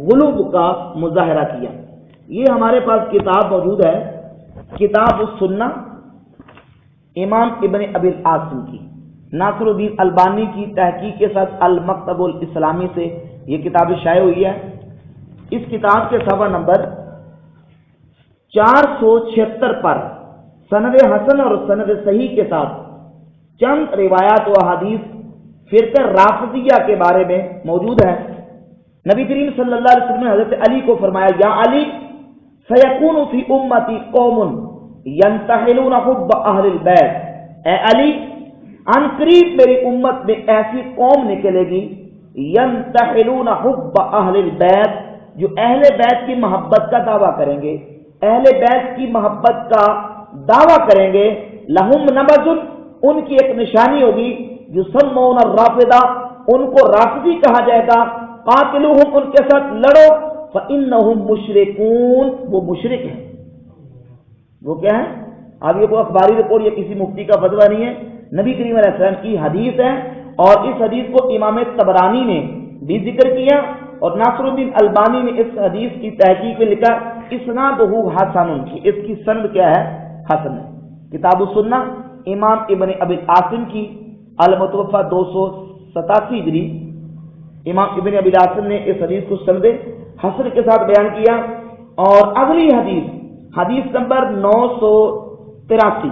غلو کا مظاہرہ کیا۔ یہ ہمارے پاس کتاب موجود ہے، کتاب السنہ امام ابن ابی العاصم کی، ناصر الدین البانی کی تحقیق کے ساتھ المکتب الاسلامی سے یہ کتاب شائع ہوئی ہے۔ اس کتاب کے صفحہ نمبر 476 پر سند حسن اور سند صحیح کے ساتھ چند روایات و حدیث فرقہ رافضیہ کے بارے میں موجود ہے۔ نبی کریم صلی اللہ علیہ وسلم نے حضرت علی کو فرمایا یا علی سیکون فی امتی قوم ینتحلون حب اہل البیت، اے علی ان قریب میری امت میں ایسی قوم نکلے گی ینتحلون حب اہل البیت، جو اہل بیت کی محبت کا دعویٰ کریں گے، اہل بیت کی محبت کا دعویٰ کریں گے، لہم نبذ، ان کی ایک نشانی ہوگی، یسمون الرافضہ، ان کو رافضی کہا جائے گا، قاتلوہم، ان کے ساتھ لڑو، فإنہم مشرکون، وہ مشرک ہیں۔ وہ کیا ہے؟ اب یہ کوئی اخباری رپورٹ یا کسی مفتی کا فتویٰ نہیں ہے، نبی کریم علیہ السلام کی حدیث ہے، اور اس حدیث کو امام طبرانی نے بھی ذکر کیا، اور ناصر الدین البانی نے اس حدیث کی تحقیق میں لکھا اسنادہ حسن، اس کی سند کیا ہے؟ حسن ہے۔ کتاب السنہ امام ابن ابی العاصم کی المتوفى 287 ہجری، امام ابن ابی العاصم نے اس حدیث کو سند حسن کے ساتھ بیان کیا۔ اور اگلی حدیث، حدیث نمبر 983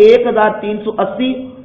1380,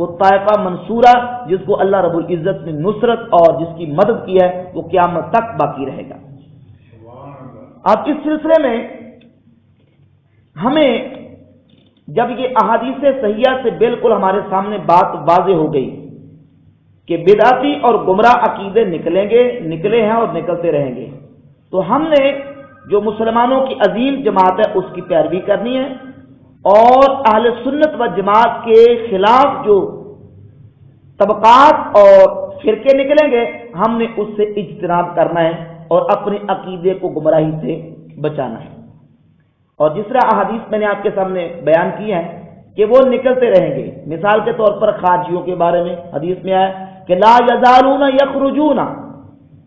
وہ طائفہ منصورہ جس کو اللہ رب العزت نے نصرت اور جس کی مدد کی ہے وہ قیامت تک باقی رہے گا۔ اب اس سلسلے میں ہمیں جب یہ احادیث صحیحہ سے بالکل ہمارے سامنے بات واضح ہو گئی کہ بدعتی اور گمراہ عقیدے نکلے ہیں اور نکلتے رہیں گے، تو ہم نے جو مسلمانوں کی عظیم جماعت ہے اس کی پیروی کرنی ہے، اور اہل سنت و جماعت کے خلاف جو طبقات اور فرقے نکلیں گے ہم نے اس سے اجتناب کرنا ہے اور اپنے عقیدے کو گمراہی سے بچانا ہے۔ اور جس طرح احادیث میں نے آپ کے سامنے بیان کی ہے کہ وہ نکلتے رہیں گے، مثال کے طور پر خارجیوں کے بارے میں حدیث میں آیا کہ لا یزالون یخرجون،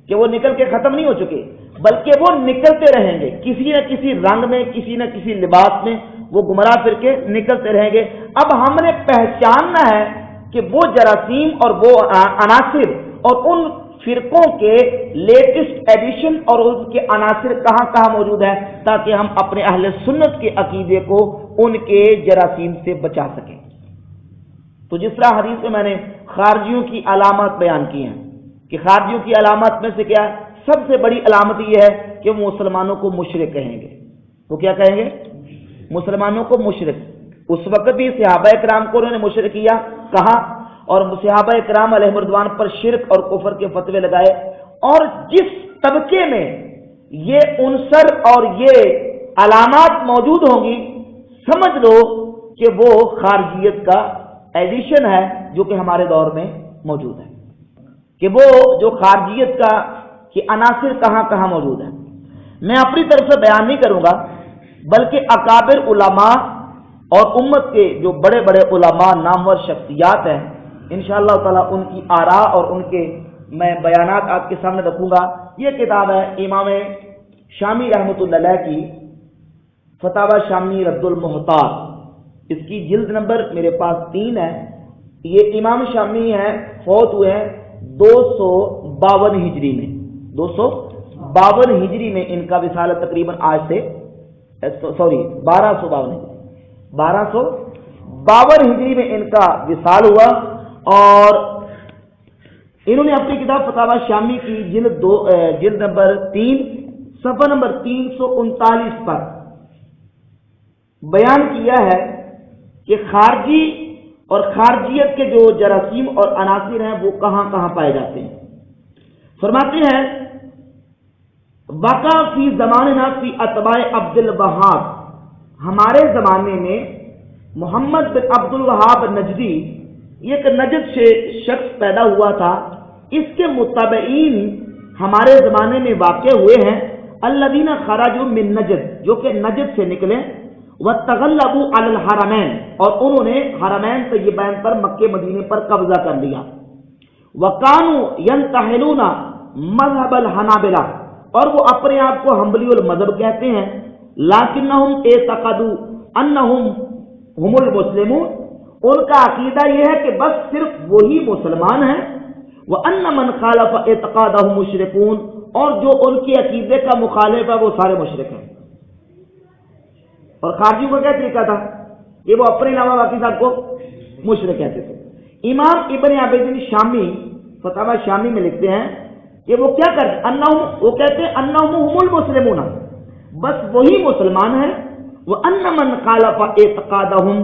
کہ وہ نکل کے ختم نہیں ہو چکے بلکہ وہ نکلتے رہیں گے، کسی نہ کسی رنگ میں، کسی نہ کسی لباس میں وہ گمراہ فرقے نکلتے رہیں گے۔ اب ہم نے پہچاننا ہے کہ وہ جراثیم اور وہ عناصر اور ان فرقوں کے لیٹسٹ ایڈیشن اور ان کے عناصر کہاں کہاں موجود ہیں، تاکہ ہم اپنے اہل سنت کے عقیدے کو ان کے جراثیم سے بچا سکیں۔ تو جس طرح حدیث میں میں نے خارجیوں کی علامات بیان کی ہیں کہ خارجیوں کی علامات میں سے کیا ہے، سب سے بڑی علامت یہ ہے کہ وہ مسلمانوں کو مشرک کہیں گے۔ وہ کیا کہیں گے؟ مسلمانوں کو مشرک۔ اس وقت بھی صحابہ کرام کو انہوں نے مشرک کیا کہا، اور صحابہ کرام علیہ رضوان پر شرک اور کفر کے فتوے لگائے، اور جس طبقے میں یہ عنصر اور یہ علامات موجود ہوں گی سمجھ لو کہ وہ خارجیت کا ایڈیشن ہے جو کہ ہمارے دور میں موجود ہے، کہ وہ جو خارجیت کا کہ عناصر کہاں کہاں موجود ہیں۔ میں اپنی طرف سے بیان نہیں کروں گا بلکہ اکابر علماء اور امت کے جو بڑے بڑے علماء نامور شخصیات ہیں انشاءاللہ تعالی ان کی آراء اور ان کے میں بیانات آپ کے سامنے رکھوں گا۔ یہ کتاب ہے امام شامی رحمۃ اللہ علیہ کی فتاوی شامی رد المحتاط، اس کی جلد نمبر میرے پاس 3 ہے۔ یہ امام شامی ہے، فوت ہوئے ہیں 252 ہجری میں، 252 ہجری میں ان کا وصال تقریباً آج سے 1252 ہجری میں ان کا وصال ہوا، اور انہوں نے اپنی کتاب فتاوی شامی کی جلد نمبر 3 صفحہ نمبر 339 پر بیان کیا ہے کہ خارجی اور خارجیت کے جو جراثیم اور عناصر ہیں وہ کہاں کہاں پائے جاتے ہیں۔ فرماتے ہیں وقع فی زماننا فی اتباع عبد الوہاب، ہمارے زمانے میں محمد بن عبد الوہاب نجدی، یہ ایک نجد سے شخص پیدا ہوا تھا، اس کے متبعین ہمارے زمانے میں واقع ہوئے ہیں، الذین خرجوا من نجد، جو کہ نجد سے نکلے، وتغلبوا علی الحرمین، اور انہوں نے حرمین طیبین پر مکے مدینے پر قبضہ کر لیا، وکانوا ینتحلون مذہب الحنابلہ، اور وہ اپنے آپ کو حنبلی المذہب کہتے ہیں، لیکنہم اعتقدوا انہم ہم المسلمون، ان کا عقیدہ یہ ہے کہ بس صرف وہی مسلمان ہیں، وَأَنَّ مَنْ خَالَفَ اعْتِقَادَهُ مُشْرِكُونَ، اور جو ان کے عقیدے کا مخالف ہے وہ سارے مشرک ہیں۔ اور خارجیوں کا کیا طریقہ تھا کہ وہ اپنے علاوہ باقی سب کو مشرک کہتے تھے۔ امام ابن عابدین شامی فتاوی شامی میں لکھتے ہیں کہ وہ کیا کرتے وہ کہتے ہیں انہم ہم المسلمون، بس وہی مسلمان ہیں، وَأَنَّ مَنْ خَالَفَ اعْتِقَادَهُمْ،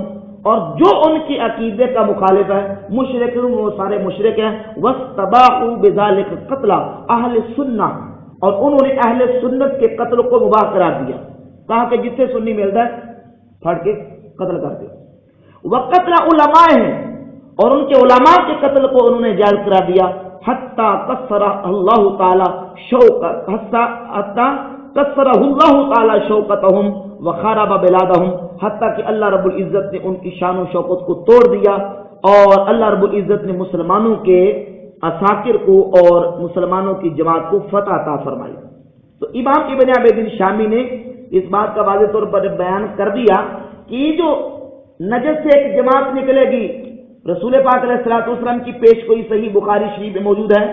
اور جو ان کے عقیدے کا مخالف ہے مشرک، وہ سارے مشرک ہیں، وَاسْتَبَاحُوا بِذَلِكَ قَتْلَ أَهْلِ السُّنَّةِ، اور انہوں نے اہل سنت کے قتل کو مباح قرار دیا، کہا کہ جتنے سنی ملتا ہے پھڑ کے قتل کر دیا، وَقَتْلَ عُلَمَائِهِمْ، اور ان کے علماء کے قتل کو انہوں نے جائز قرار دیا، حَتَّى قَصَّرَ اللَّهُ تَعَالَى شَوْقَتَهُمْ وَخَرَبَ بِلَادَهُمْ، حتیٰ کہ اللہ رب العزت نے ان کی شان و شوکت کو توڑ دیا، اور اللہ رب العزت نے مسلمانوں کے عساکر کو اور مسلمانوں کی جماعت کو فتح عطا فرمائی۔ تو امام ابن عابدین شامی نے اس بات کا واضح طور پر بیان کر دیا کہ یہ جو نجد سے ایک جماعت نکلے گی، رسول پاک علیہ الصلوۃ والسلام کی پیش گوئی صحیح بخاری شریف میں موجود ہے،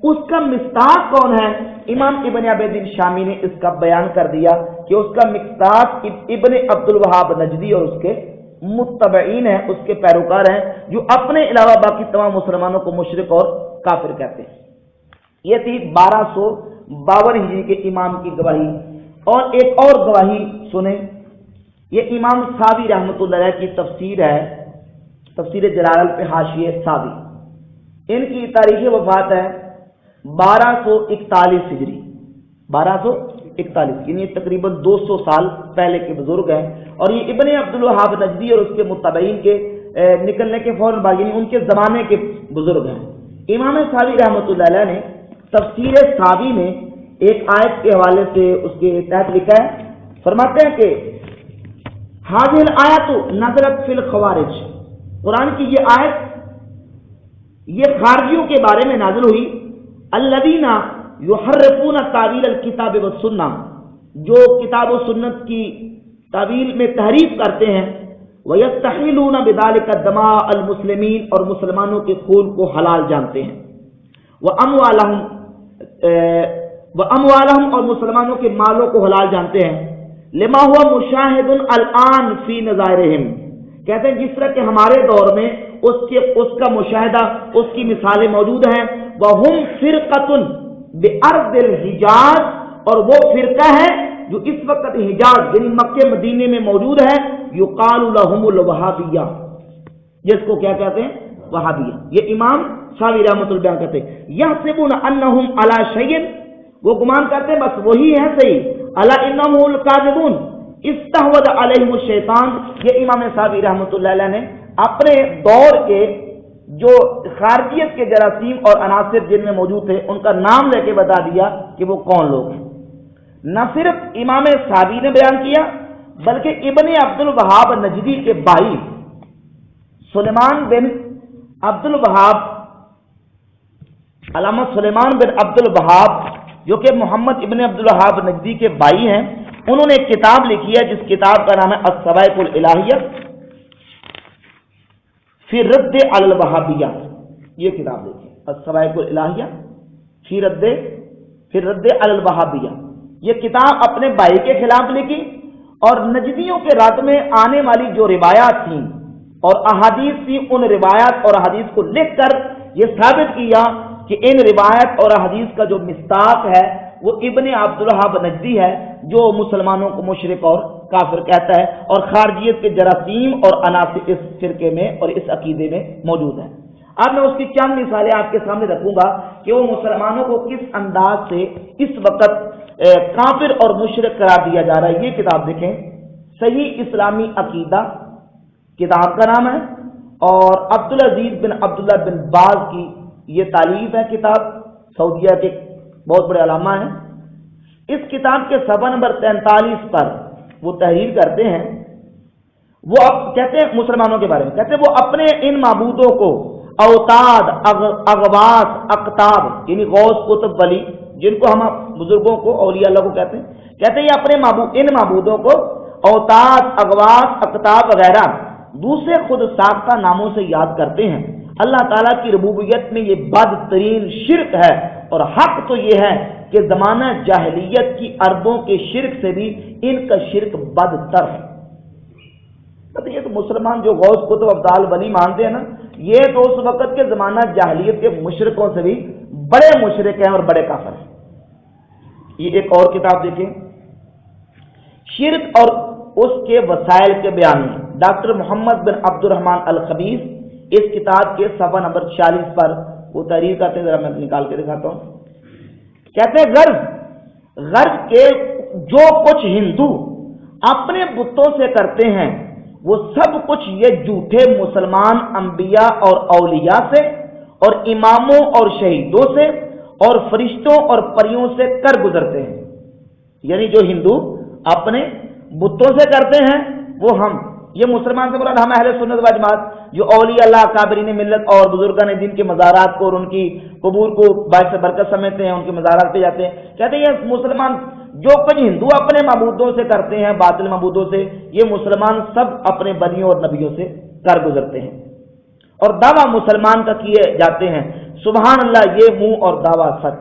اس کا مصداق کون ہے؟ امام ابن عابدین شامی نے اس کا بیان کر دیا کہ اس کا مصداق ابن عبد الوہاب نجدی اور اس کے متبعین ہیں، اس کے پیروکار ہیں، جو اپنے علاوہ باقی تمام مسلمانوں کو مشرک اور کافر کہتے ہیں۔ یہ تھی 1252 ہجری کے امام کی گواہی۔ اور ایک اور گواہی سنیں، یہ امام ساوی رحمۃ اللہ علیہ کی تفسیر ہے، تفسیر جلال پہ حاشیہ ساوی۔ ان کی تاریخ وفات ہے 1241 ہجری، 1241، یعنی تقریباً 200 سال پہلے کے بزرگ ہیں۔ اور یہ ابن عبد الوہاب نجدی اور اس کے متبعین کے نکلنے کے فوراً بعد، یعنی ان کے زمانے کے بزرگ ہیں۔ امام ساوی رحمۃ اللہ علیہ نے تفسیر ساوی میں ایک آیت کے حوالے سے اس کے تحت لکھا ہے، فرماتے ہیں کہ حاضر الآیات نزلت فی الخوارج، قرآن کی یہ آیت یہ خارجیوں کے بارے میں نازل ہوئی، الذین یحرفون تعویل الکتاب والسنہ، جو کتاب و سنت کی تعویل میں تحریف کرتے ہیں، ویستحلون بذلک دماء المسلمین، اور مسلمانوں کے خون کو حلال جانتے ہیں، واموالہم اور مسلمانوں کے مالوں کو حلال جانتے ہیں، لما ہوا مشاہد الان فی نظائرہم، کہتے ہیں جس طرح کہ ہمارے دور میں اس کا مشاہدہ، اس کی مثالیں موجود ہیں، وہم فرقۃ بارض الحجاز، اور وہ فرقہ ہے جو اس وقت حجاز یعنی مکہ مدینے میں موجود ہے، یقال لہم الوہابیہ، جس کو کیا کہتے ہیں؟ وہابیہ۔ یہ امام ساوی رحمۃ اللہ بیان کرتے ہیں، یحسبون انہم علی شیء، وہ گمان کرتے ہیں بس وہی ہے صحیح، الا انہم الکاذبون استحوذ علیہم الشیطان۔ یہ امام ساوی رحمۃ اللہ علیہ نے اپنے دور کے جو خارجیت کے جراثیم اور عناصر جن میں موجود تھے ان کا نام لے کے بتا دیا کہ وہ کون لوگ ہیں۔ نہ صرف امام ساوی نے بیان کیا بلکہ ابن عبد الوہاب نجدی کے بھائی سلیمان بن عبد الوہاب، علامہ سلیمان بن عبد الوہاب جو کہ محمد ابن عبد الوہاب نجدی کے بھائی ہیں، انہوں نے ایک کتاب لکھی ہے جس کتاب کا نام ہے الصواعق الالہیہ فی رد علی الوہابیہ۔ یہ کتاب دیکھیں، الصواعق الالہیہ فی رد علی الوہابیہ۔ یہ کتاب اپنے بھائی کے خلاف لکھی اور نجدیوں کے رد میں آنے والی جو روایات تھیں اور احادیث تھیں، ان روایات اور احادیث کو لکھ کر یہ ثابت کیا کہ ان روایت اور احادیث کا جو مصداق ہے وہ ابن عبد الوہاب نجدی ہے، جو مسلمانوں کو مشرک اور کافر کہتا ہے، اور خارجیت کے جراثیم اور عناصر اس فرقے میں اور اس عقیدے میں موجود ہیں۔ اب میں اس کی چند مثالیں آپ کے سامنے رکھوں گا کہ وہ مسلمانوں کو کس انداز سے اس وقت کافر اور مشرک قرار دیا جا رہا ہے۔ یہ کتاب دیکھیں، صحیح اسلامی عقیدہ کتاب کا نام ہے، اور عبدالعزیز بن عبداللہ بن باز کی یہ تالیف ہے کتاب، سعودیہ کے بہت بڑے علامہ ہیں۔ اس کتاب کے صفحہ نمبر 43 پر وہ تحریر کرتے ہیں، وہ کہتے ہیں مسلمانوں کے بارے میں، کہتے ہیں وہ اپنے ان معبودوں کو اوتاد، اغواث، اقطاب یعنی غوث، قطب، ولی، جن کو ہم بزرگوں کو اولیاء اللہ کو کہتے ہیں یہ اپنے ان معبودوں کو اوتاد، اغواث، اقطاب وغیرہ دوسرے خود ساختہ ناموں سے یاد کرتے ہیں۔ اللہ تعالیٰ کی ربوبیت میں یہ بدترین شرک ہے، اور حق تو یہ ہے کہ زمانہ جاہلیت کی عربوں کے شرک سے بھی ان کا شرک بدتر ہے۔ یہ تو مسلمان جو غوث، قطب، ابدال، ولی مانتے ہیں نا، یہ تو اس وقت کے زمانہ جاہلیت کے مشرکوں سے بھی بڑے مشرک ہیں اور بڑے کافر ہیں۔ یہ ایک اور کتاب دیکھیں، شرک اور اس کے وسائل کے بیان میں، ڈاکٹر محمد بن عبد الرحمن الخبیث اس کتاب کے صفحہ نمبر 46 پر وہ تحریر کرتے ہیں، ذرا میں نکال کے دکھاتا ہوں۔ کہتے ہیں غرب کے جو کچھ ہندو اپنے بتوں سے کرتے ہیں وہ سب کچھ یہ جھوٹے مسلمان انبیاء اور اولیاء سے اور اماموں اور شہیدوں سے اور فرشتوں اور پریوں سے کر گزرتے ہیں۔ یعنی جو ہندو اپنے بتوں سے کرتے ہیں وہ ہم، یہ مسلمان سے مراد ہم اہل سنت و جماعت جو اولیاء اللہ، اکابرین ملت اور بزرگان دین کے مزارات کو اور ان کی قبور کو باعث برکت سمجھتے ہیں، ان کے مزارات پہ جاتے ہیں، کہتے ہیں یہ مسلمان جو کچھ ہندو اپنے معبودوں سے کرتے ہیں، باطل معبودوں سے، یہ مسلمان سب اپنے بلیوں اور نبیوں سے کر گزرتے ہیں، اور دعویٰ مسلمان کا کیے جاتے ہیں۔ سبحان اللہ، یہ منہ اور دعویٰ سچ،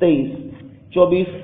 23, 24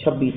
26।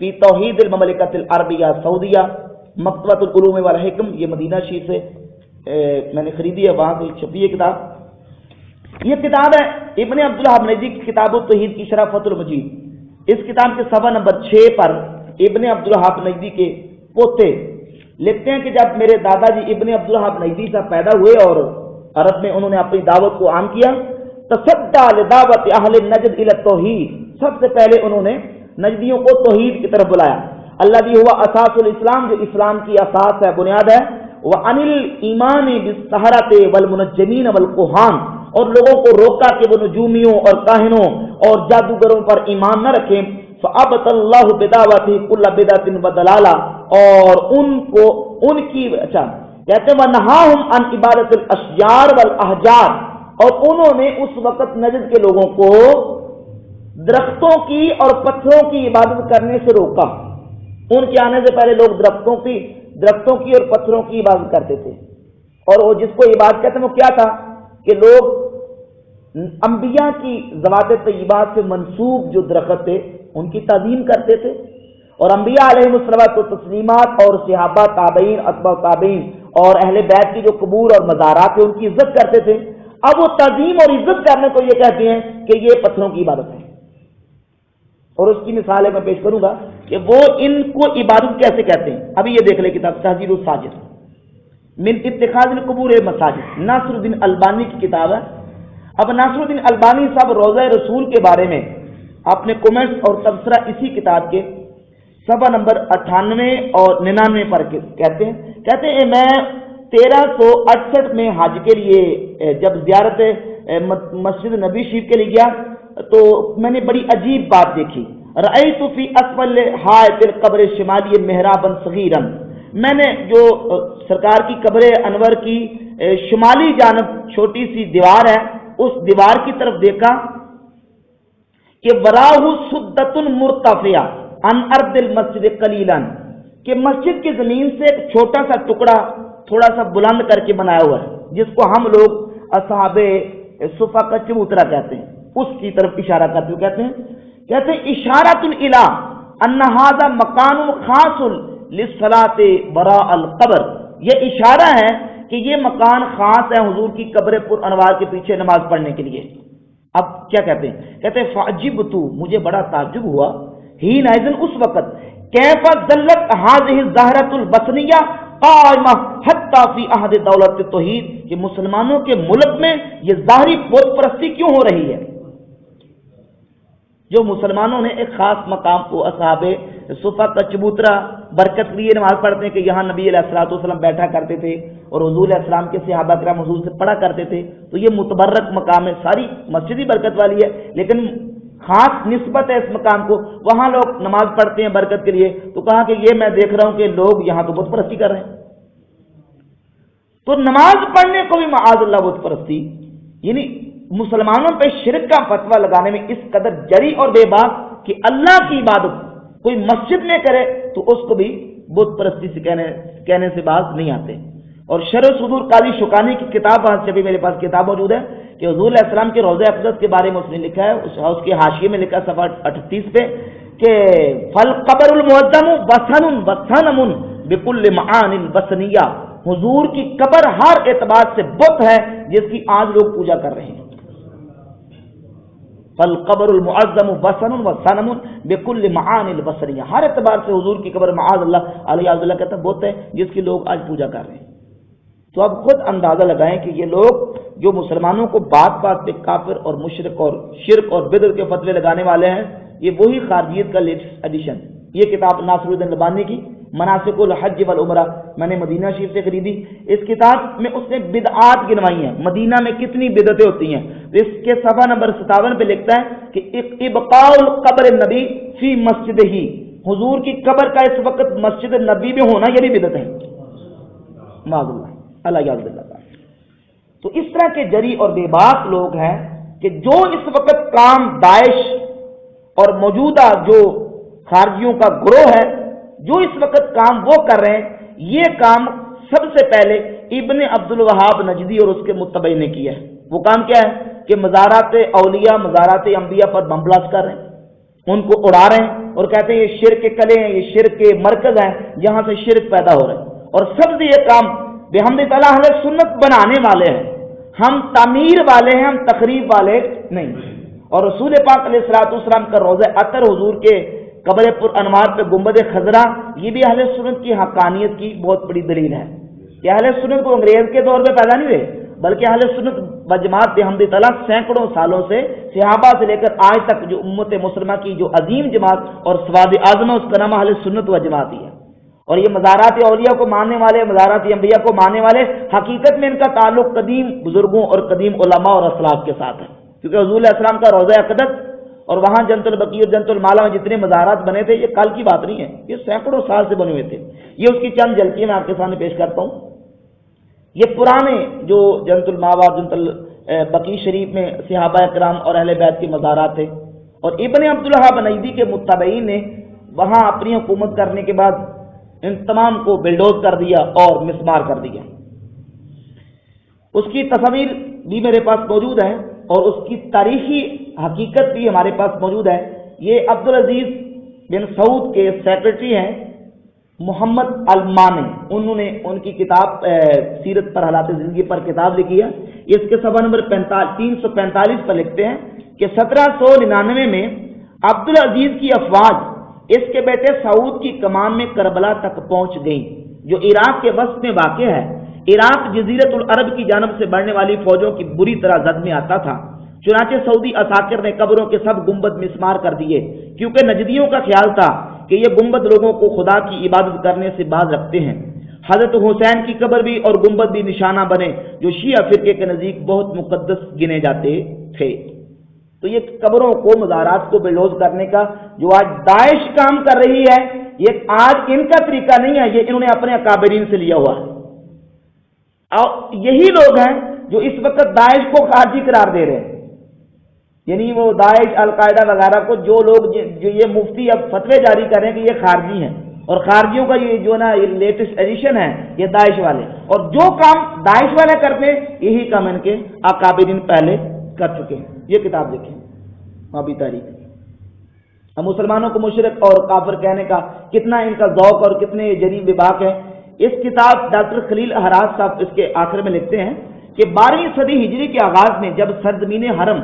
فی توحید المملکۃ العربیہ سعودیہ مکتبۃ العلوم والحکم، یہ مدینہ شریف سے میں نے خریدی ہے، وہاں سے چھپی ہے کتاب. یہ کتاب ہے ابن عبدالوہاب نجدی کی کتاب التوحید کی شرح فتح المجید. اس کتاب کے صفحہ نمبر 6 پر ابن عبدالوہاب نجدی کے پوتے لکھتے ہیں کہ جب میرے دادا جی ابن عبدالوہاب نجدی صاحب پیدا ہوئے اور عرب میں انہوں نے اپنی دعوت کو عام کیا، تصدى لدعوت اہل النجد الى التوحید، سب سے پہلے انہوں نے نجدیوں کو توحید کی طرف بلایا. الذي هو اساس الاسلام، جو اسلام کی اساس ہے، بنیاد ہے. وعن الایمان بالسحرۃ والمنجمین والکہان، اور لوگوں کو روکا کہ وہ نجومیوں اور کاہنوں اور جادوگروں پر ایمان نہ رکھیں. فابط اللہ بدعوته كل بدعۃ وضلالہ، اور ان کی کہتے ہیں ونہاہم عن عبادت الاشجار والاحجار، اور انہوں نے اس وقت نجد کے لوگوں کو درختوں کی اور پتھروں کی عبادت کرنے سے روکا. ان کے آنے سے پہلے لوگ درختوں کی اور پتھروں کی عبادت کرتے تھے، اور وہ جس کو عبادت کہتے ہیں وہ کیا تھا کہ لوگ انبیاء کی ذوات طیبات سے منسوب جو درخت تھے ان کی تعظیم کرتے تھے، اور انبیاء علیہم الصلوۃ والتسلیمات اور صحابہ تابعین اتباع تابعین اور اہل بیت کی جو قبور اور مزارات ہیں ان کی عزت کرتے تھے. اب وہ تعظیم اور عزت کرنے کو یہ کہتے ہیں کہ یہ پتھروں کی عبادت ہے. اور اس کی مثالیں میں پیش کروں گا کہ وہ ان کو عبادت کیسے کہتے ہیں. ابھی یہ دیکھ لیں کتاب تہذیب الساجد من اتخاذ القبور مساجد، ناصر الدین البانی کی کتاب ہے. اب ناصر الدین البانی صاحب روضہ رسول کے بارے میں اپنے کومنٹس اور تبصرہ اسی کتاب کے صفحہ نمبر 98 اور 99 پر کہتے ہیں میں 1368 میں حج کے لیے جب زیارت مسجد نبی شریف کے لیے گیا تو میں نے بڑی عجیب بات دیکھی. رأیت فی اسفل حائط القبر الشمالی محرابا صغیرا، میں نے جو سرکار کی قبر انور کی شمالی جانب چھوٹی سی دیوار ہے اس دیوار کی طرف دیکھا کہ وراہ سدۃ مرتفعہ عن ارض المسجد قلیلا، کہ مسجد کی زمین سے ایک چھوٹا سا ٹکڑا تھوڑا سا بلند کر کے بنایا ہوا ہے جس کو ہم لوگ اصحاب صفا کا چبوترا کہتے ہیں، اس کی طرف اشارہ کرتے ہوئے کہتے ہیں اشارۃ الی ان ھذا مکان خاص للصلاۃ وراء القبر، یہ اشارہ ہے کہ یہ مکان خاص ہے حضور کی قبر پر انوار کے پیچھے نماز پڑھنے کے لیے. اب کیا کہتے ہیں فعجبت، مجھے بڑا تعجب ہوا، حین اذن اس وقت کیف ذلت هذه الظاہرۃ البصریہ قائمہ حتی فی عہد دولت التوحید، کہ مسلمانوں کے ملک میں یہ ظاہری بت پرستی کیوں ہو رہی ہے. جو مسلمانوں نے ایک خاص مقام کو اصحاب صفا کا چبوترا برکت لیے نماز پڑھتے ہیں کہ یہاں نبی علیہ الصلوۃ والسلام بیٹھا کرتے تھے اور حضور علیہ السلام کے صحابہ کرام حضور سے پڑھا کرتے تھے، تو یہ متبرک مقام ہے، ساری مسجد ہی برکت والی ہے لیکن خاص نسبت ہے اس مقام کو، وہاں لوگ نماز پڑھتے ہیں برکت کے لیے. تو کہا کہ یہ میں دیکھ رہا ہوں کہ لوگ یہاں تو بت پرستی کر رہے ہیں. تو نماز پڑھنے کو بھی معاذ اللہ بت پرستی، یعنی مسلمانوں پہ شرک کا فتویٰ لگانے میں اس قدر جری اور بے باک کہ اللہ کی عبادت کوئی مسجد میں کرے تو اس کو بھی بت پرستی سے کہنے سے باز نہیں آتے. اور شرح صدور قاضی شوکانی کی کتاب وہاں سے بھی میرے پاس کتاب موجود ہے کہ حضور علیہ السلام کے روضہ اقدس کے بارے میں اس نے لکھا ہے، اس کے حاشیے میں لکھا صفحہ 38 پہ کہ فالقبر المعظم وثن وصنم بكل معان وثنیہ، حضور کی قبر ہر اعتبار سے بت ہے جس کی آج لوگ پوجا کر رہے ہیں. فالقبر المعظم وثن وصنم بكل معان وثنیہ، ہر اعتبار سے حضور کی قبر معاذ اللہ علیہ اللہ کہتا ہے بت ہے جس کی لوگ آج پوجا کر رہے ہیں. تو اب خود اندازہ لگائیں کہ یہ لوگ جو مسلمانوں کو بات بات پہ کافر اور مشرک اور شرک اور بدعت کے فتوے لگانے والے ہیں، یہ وہی خارجیت کا لیٹسٹ ایڈیشن. یہ کتاب ناصر الدین البانی کی مناسک الحج والعمرہ میں نے مدینہ شریف سے خریدی. اس کتاب میں اس نے بدعات گنوائی ہیں، مدینہ میں کتنی بدعتیں ہوتی ہیں. اس کے صفحہ نمبر 57 پہ لکھتا ہے کہ ابقاء القبر النبی فی مسجد ہی، حضور کی قبر کا اس وقت مسجد نبی میں ہونا یہ بھی بدعت ہے معاذ اللہ اللہ یاد اللہ. تو اس طرح کے جری اور بے باک لوگ ہیں کہ جو اس وقت کام داعش اور موجودہ جو خارجیوں کا گروہ ہے جو اس وقت کام وہ کر رہے ہیں، یہ کام سب سے پہلے ابن عبدالوہاب نجدی اور اس کے متبعین نے کیا ہے. وہ کام کیا ہے کہ مزارات اولیاء مزارات انبیاء پر بم بلاسٹ کر رہے ہیں. ان کو اڑا رہے ہیں اور کہتے ہیں یہ شرک کے کلے ہیں، یہ شرک کے مرکز ہیں جہاں سے شرک پیدا ہو رہے ہیں. اور سب سے یہ کام بحمد تعالیٰ اہل سنت بنانے والے ہیں، ہم تعمیر والے ہیں، ہم تخریب والے نہیں. اور رسول پاک علیہ الصلوۃ والسلام کا روضہ اطہر حضور کے قبر پر انوار پہ گنبد خضرا، یہ بھی اہل سنت کی حقانیت کی بہت بڑی دلیل ہے کہ اہل سنت کو انگریز کے دور میں پیدا نہیں ہوئے، بلکہ اہل سنت بجماعت بحمد تعالیٰ سینکڑوں سالوں سے صحابہ سے لے کر آج تک جو امت مسلمہ کی جو عظیم جماعت اور سواد اعظم ہے اس کا نام اہل سنت و جماعت ہی ہے. اور یہ مزارات اولیاء کو ماننے والے، مزارات انبیاء کو ماننے والے، حقیقت میں ان کا تعلق قدیم بزرگوں اور قدیم علماء اور اسلاف کے ساتھ ہے، کیونکہ حضور علیہ السلام کا روضہ اقدس اور وہاں جنت البقیع اور جنت المالا میں جتنے مزارات بنے تھے یہ کل کی بات نہیں ہے، یہ سینکڑوں سال سے بنے ہوئے تھے. یہ اس کی چند جھلکیاں میں آپ کے سامنے پیش کرتا ہوں. یہ پرانے جو جنت الماوا جنت البقیع شریف میں صحابہ کرام اور اہل بیت کے مزارات تھے، اور ابن عبدالوہاب نجدی کے متبعین نے وہاں اپنی حکومت کرنے کے بعد ان تمام کو بلڈوز کر دیا اور مسمار کر دیا. اس کی تصاویر بھی میرے پاس موجود ہے اور اس کی تاریخی حقیقت بھی ہمارے پاس موجود ہے. یہ عبدالعزیز بن سعود کے سیکرٹری ہیں محمد المانی، انہوں نے ان کی کتاب سیرت پر حالات زندگی پر کتاب لکھی ہے. اس کے صفحہ نمبر 345 پر لکھتے ہیں کہ 1799 میں عبدالعزیز کی افواج اس کے بیٹے سعود کی کمان میں کربلا تک پہنچ گئی جو عراق کے وسط میں واقع ہے. عراق جزیرت العرب کی جانب سے بڑھنے والی فوجوں کی بری طرح زد میں آتا تھا. چنانچہ سعودی عساکر نے قبروں کے سب گنبد مسمار کر دیے، کیونکہ نجدیوں کا خیال تھا کہ یہ گنبد لوگوں کو خدا کی عبادت کرنے سے باز رکھتے ہیں. حضرت حسین کی قبر بھی اور گنبد بھی نشانہ بنے جو شیعہ فرقے کے نزدیک بہت مقدس گنے جاتے تھے. تو یہ قبروں کو، مزارات کو بلڈوز کرنے کا جو آج داعش کام کر رہی ہے، یہ آج ان کا طریقہ نہیں ہے، یہ انہوں نے اپنے اکابرین سے لیا ہوا ہے. اور یہی لوگ ہیں جو اس وقت داعش کو خارجی قرار دے رہے ہیں. یعنی وہ داعش، القاعدہ وغیرہ کو جو لوگ جو یہ مفتی اب فتوے جاری کر رہے ہیں کہ یہ خارجی ہیں، اور خارجیوں کا یہ جو نا لیٹسٹ ایڈیشن ہے یہ داعش والے، اور جو کام داعش والے کرتے ہیں یہی کام ان کے اکابرین پہلے کر چکے ہیں. یہ کتاب دیکھیں ابھی تاریخ. ہم مسلمانوں کو مشرک اور کافر کہنے کا کتنا ان کا ذوق اور کتنے جریب باک ہے. اس کتاب ڈاکٹر خلیل احراز صاحب اس کے آخر میں لکھتے ہیں کہ 12ویں صدی ہجری کے آغاز میں جب سرزمین حرم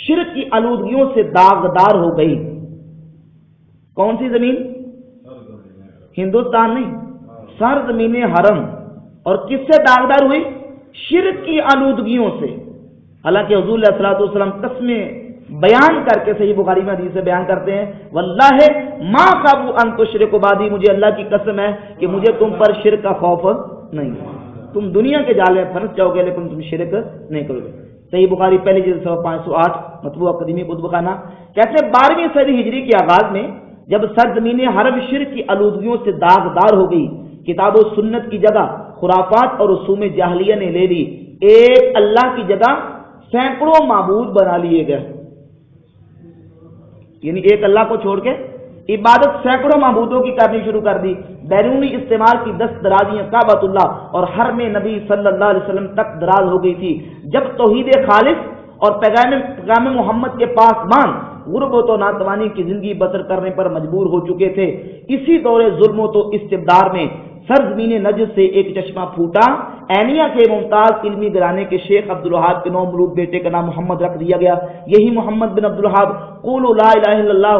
شرک کی آلودگیوں سے داغدار ہو گئی. کون سی زمین؟ ہندوستان نہیں، سرزمین حرم. اور کس سے داغدار ہوئی؟ شرک کی آلودگیوں سے. حالانکہ حضور علیہ الصلوۃ والسلام قسمیں بیان کر کے صحیح بخاری میں حدیث سے بیان کرتے ہیں، واللہ ما خافوا ان تشرکوا بعدی، مجھے اللہ کی قسم ہے کہ مجھے تم پر شرک کا خوف نہیں. تم دنیا کے جال میں پھنس جاؤ گے لیکن تم شرک نہیں کرو گے. صحیح بخاری پہلی جلد 508 مطبوعہ قدیمی کتب خانہ. کہتے ہیں 12ویں صدی ہجری کے آغاز میں جب سرزمین حرم شرک کی آلودگیوں سے داغدار ہو گئی، کتاب و سنت کی جگہ خرافات اور رسوم جاہلیہ نے لے لی. ایک اللہ کی جگہ سینکڑوں معبود بنا لیے گئے. یعنی ایک اللہ کو چھوڑ کے عبادت سینکڑوں معبودوں کی کرنی شروع کر دی. بیرونی استعمال کی دست درازیاں کعبۃ اللہ اور حرم نبی صلی اللہ علیہ وسلم تک دراز ہو گئی تھی. جب توحید خالص اور پیغام محمد کے پاسبان غربت و ناتوانی کی زندگی بسر کرنے پر مجبور ہو چکے تھے، اسی دور ظلم و استبدار میں سرزمین نجد سے ایک چشمہ پھوٹا. عینیہ کے ممتاز علمی گرانے کے شیخ عبدالوہاب کے 9 ملوک بیٹے کا نام محمد رکھ دیا گیا. یہی محمد بن عبدالوہاب قولوا لا الہ الا اللہ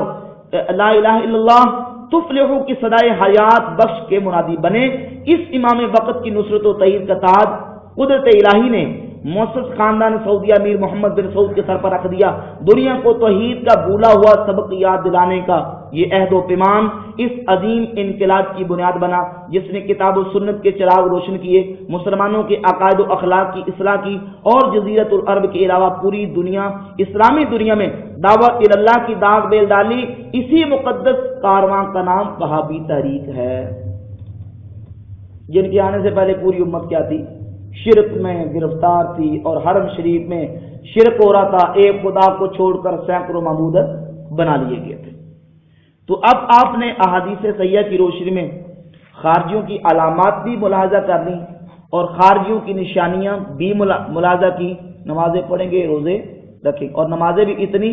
لا الہ الا اللہ تفلحوا کی صدائے حیات بخش کے منادی بنے. اس امام وقت کی نصرت و تائید کا تاج قدرت الہی نے مؤسس خاندان سعودیہ امیر محمد بن سعود کے سر پر رکھ دیا. دنیا کو توحید کا بھولا ہوا سبق یاد دلانے کا یہ عہد و پیمان اس عظیم انقلاب کی بنیاد بنا جس نے کتاب و سنت کے چراغ روشن کیے، مسلمانوں کے عقائد و اخلاق کی اصلاح کی، اور جزیرت العرب کے علاوہ پوری دنیا، اسلامی دنیا میں دعوت اللہ کی داغ بیل ڈالی. اسی مقدس کارواں کا نام وہابی تحریک ہے، جن کے آنے سے پہلے پوری امت کیا تھی؟ شرک میں گرفتار تھی، اور حرم شریف میں شرک ہو رہا تھا. ایک خدا کو چھوڑ کر سینکڑوں معبود بنا لیے گئے تھے. تو اب آپ نے احادیث صحیحہ کی روشنی میں خارجیوں کی علامات بھی ملاحظہ کر لی اور خارجیوں کی نشانیاں بھی ملاحظہ کی. نمازیں پڑھیں گے، روزے رکھیں، اور نمازیں بھی اتنی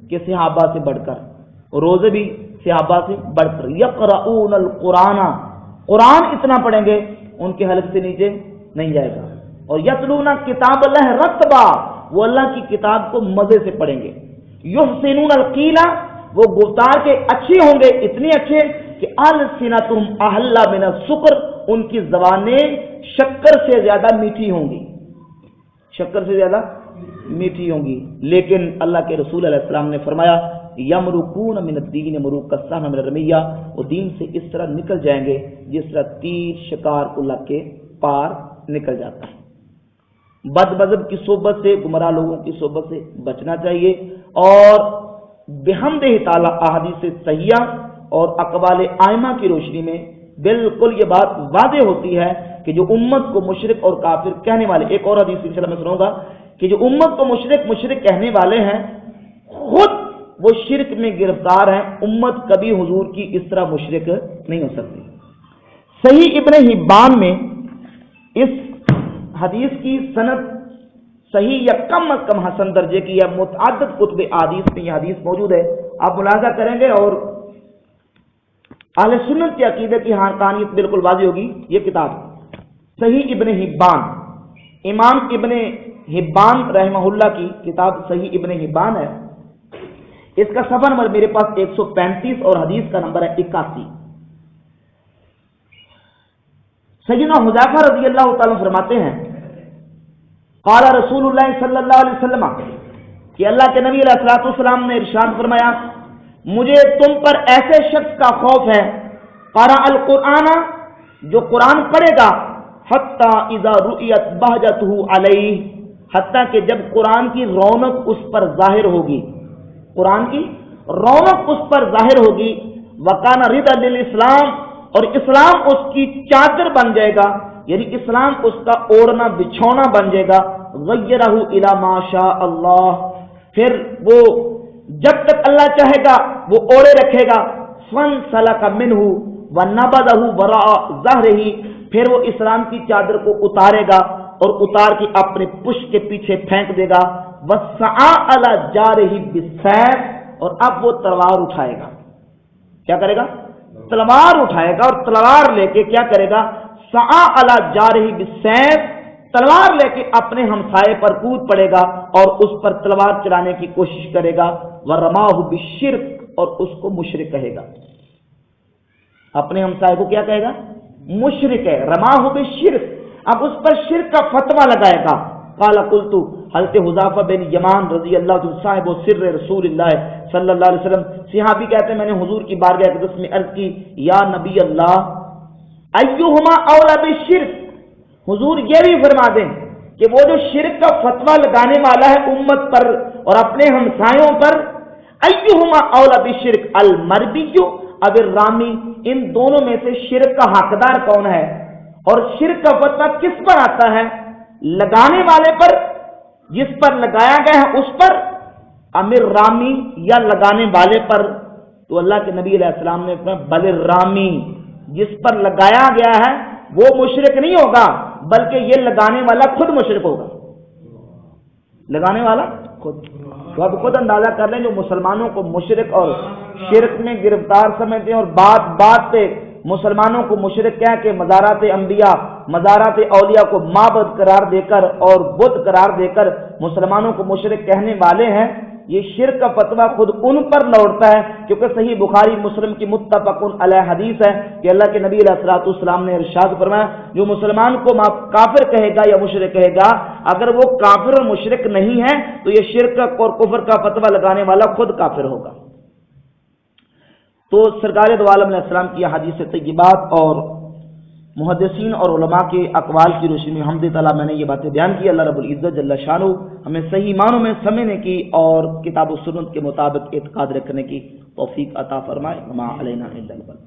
کہ صحابہ سے بڑھ کر. روزے بھی صحابہ سے بڑھ کر، یقرؤون القرآن، قرآن اتنا پڑھیں گے ان کے حلق سے نیچے نہیں جائے گا، اور یتلون کتاب اللہ رتبا، وہ اللہ کی کتاب کو مزے سے پڑھیں گے، یحسنون القیل، وہ گفتار کے اچھے ہوں گے، اتنے اچھے کہ السنتہم احلی من السکر، ان کی زبانیں شکر سے زیادہ میٹھی ہوں گی، شکر سے زیادہ میٹھی ہوں گی۔ لیکن اللہ کے رسول علیہ السلام نے فرمایا یمرقون من الدین مروق السهم من الرمیہ، وہ دین سے اس طرح نکل جائیں گے جس طرح تیر شکار کو لگ کے پار نکل جاتا ہے۔ بد مذہب کی صحبت سے، گمراہ لوگوں کی صحبت سے بچنا چاہیے، اور بحمدہ تعالی احادیث صحیحہ اور اقوال ائمہ کی روشنی میں بالکل یہ بات واضح ہوتی ہے کہ جو امت کو مشرک اور کافر کہنے والے، ایک اور حدیث سلسلہ میں سنوں گا کہ جو امت کو مشرک کہنے والے ہیں خود وہ شرک میں گرفتار ہیں، امت کبھی حضور کی اس طرح مشرک نہیں ہو سکتی۔ صحیح ابن حبان میں اس حدیث کی سند صحیح یا کم از کم حسن درجے کی یا متعدد کتب احادیث میں یہ حدیث موجود ہے، آپ ملاحظہ کریں گے اور اہل سنت کے عقیدے کی حقانیت بالکل واضح ہوگی۔ یہ کتاب صحیح ابن حبان، امام ابن حبان رحمہ اللہ کی کتاب صحیح ابن حبان ہے، اس کا صفحہ نمبر میرے پاس 135 اور حدیث کا نمبر ہے 81۔ سیدنا حذیفہ رضی اللہ تعالیٰ فرماتے ہیں قال رسول اللہ صلی اللہ علیہ وسلم، کہ اللہ کے نبی علیہ الصلوۃ والسلام نے ارشاد فرمایا مجھے تم پر ایسے شخص کا خوف ہے قرأ القرآن، جو قرآن پڑھے گا، حتی اذا رؤیت بہجتہ علیہ، حتیٰ کہ جب قرآن کی رونق اس پر ظاہر ہوگی، قرآن کی رونق اس پر ظاہر ہوگی، وکان رضا للاسلام، اور اسلام اس کی چادر بن جائے گا، یعنی اسلام اس کا اوڑھنا بچھونا بن جائے گا، غیرہ الی ما شاء اللہ، پھر وہ جب تک اللہ چاہے گا وہ اوڑے رکھے گا، فانسلک منہ ونبذہ وراء ظہرہ، پھر وہ اسلام کی چادر کو اتارے گا اور اتار کے اپنے پشت کے پیچھے پھینک دے گا، وسعى علی جارہ بالسیف، اور اب وہ تلوار اٹھائے گا، کیا کرے گا؟ تلوار اٹھائے گا، اور تلوار لے کے کیا کرے گا؟ سعى علی جارہ بالسیف، تلوار لے کے اپنے ہمسائے پر کود پڑے گا اور اس پر تلوار چلانے کی کوشش کرے گا، ورماہ بالشرک، اور اس کو مشرک کہے گا، اپنے ہمسائے کو کیا کہے گا؟ مشرک ہے، رماہ بالشرک، اب اس پر شرک کا فتویٰ لگائے گا۔ قال قلت، حضرت حذیفہ بن یمان رضی اللہ عنہ صاحب و سر رسول اللہ صلی اللہ علیہ وسلم، صحابی کہتے ہیں میں نے حضور کی بارگاہ اقدس میں عرض کی یا نبی اللہ ایہما اولا بالشرک، حضور یہ بھی فرما دیں کہ وہ جو شرک کا فتویٰ لگانے والا ہے امت پر اور اپنے ہمسایوں پر، ایہما اولا بالشرک المربی اب الرامی، ان دونوں میں سے شرک کا حقدار کون ہے، اور شرک کا فتویٰ کس پر آتا ہے؟ لگانے والے پر، جس پر لگایا گیا ہے اس پر، امیر رامی یا لگانے والے پر؟ تو اللہ کے نبی علیہ السلام نے فرمایا بل الرامی، جس پر لگایا گیا ہے وہ مشرک نہیں ہوگا بلکہ یہ لگانے والا خود مشرک ہوگا، لگانے والا خود۔ تو اب خود اندازہ کر لیں جو مسلمانوں کو مشرک اور شرک میں گرفتار سمجھتے ہیں اور بات بات پہ مسلمانوں کو مشرک کہہ کے مزارات انبیاء، مزارات اولیاء کو معبد قرار دے کر اور بت قرار دے کر مسلمانوں کو مشرک کہنے والے ہیں، یہ شرک کا فتویٰ خود ان پر لوٹتا ہے، کیونکہ صحیح بخاری مسلم کی متفق علیہ حدیث ہے کہ اللہ کے نبی علیہ الصلوۃ والسلام نے ارشاد فرمایا جو مسلمان کو کافر کہے گا یا مشرک کہے گا، اگر وہ کافر اور مشرک نہیں ہے تو یہ شرک اور کفر کا فتویٰ لگانے والا خود کافر ہوگا۔ تو سرکار دو عالم علیہ السلام کی حدیث طیبات اور محدثین اور علماء کے اقوال کی روشنی میں حمد تعالیٰ میں نے یہ باتیں بیان کی۔ اللہ رب العزت جل شانہ ہمیں صحیح معنوں میں سمجھنے کی اور کتاب و سنت کے مطابق اعتقاد رکھنے کی توفیق عطا فرمائے۔ وما علینا الا البلاغ۔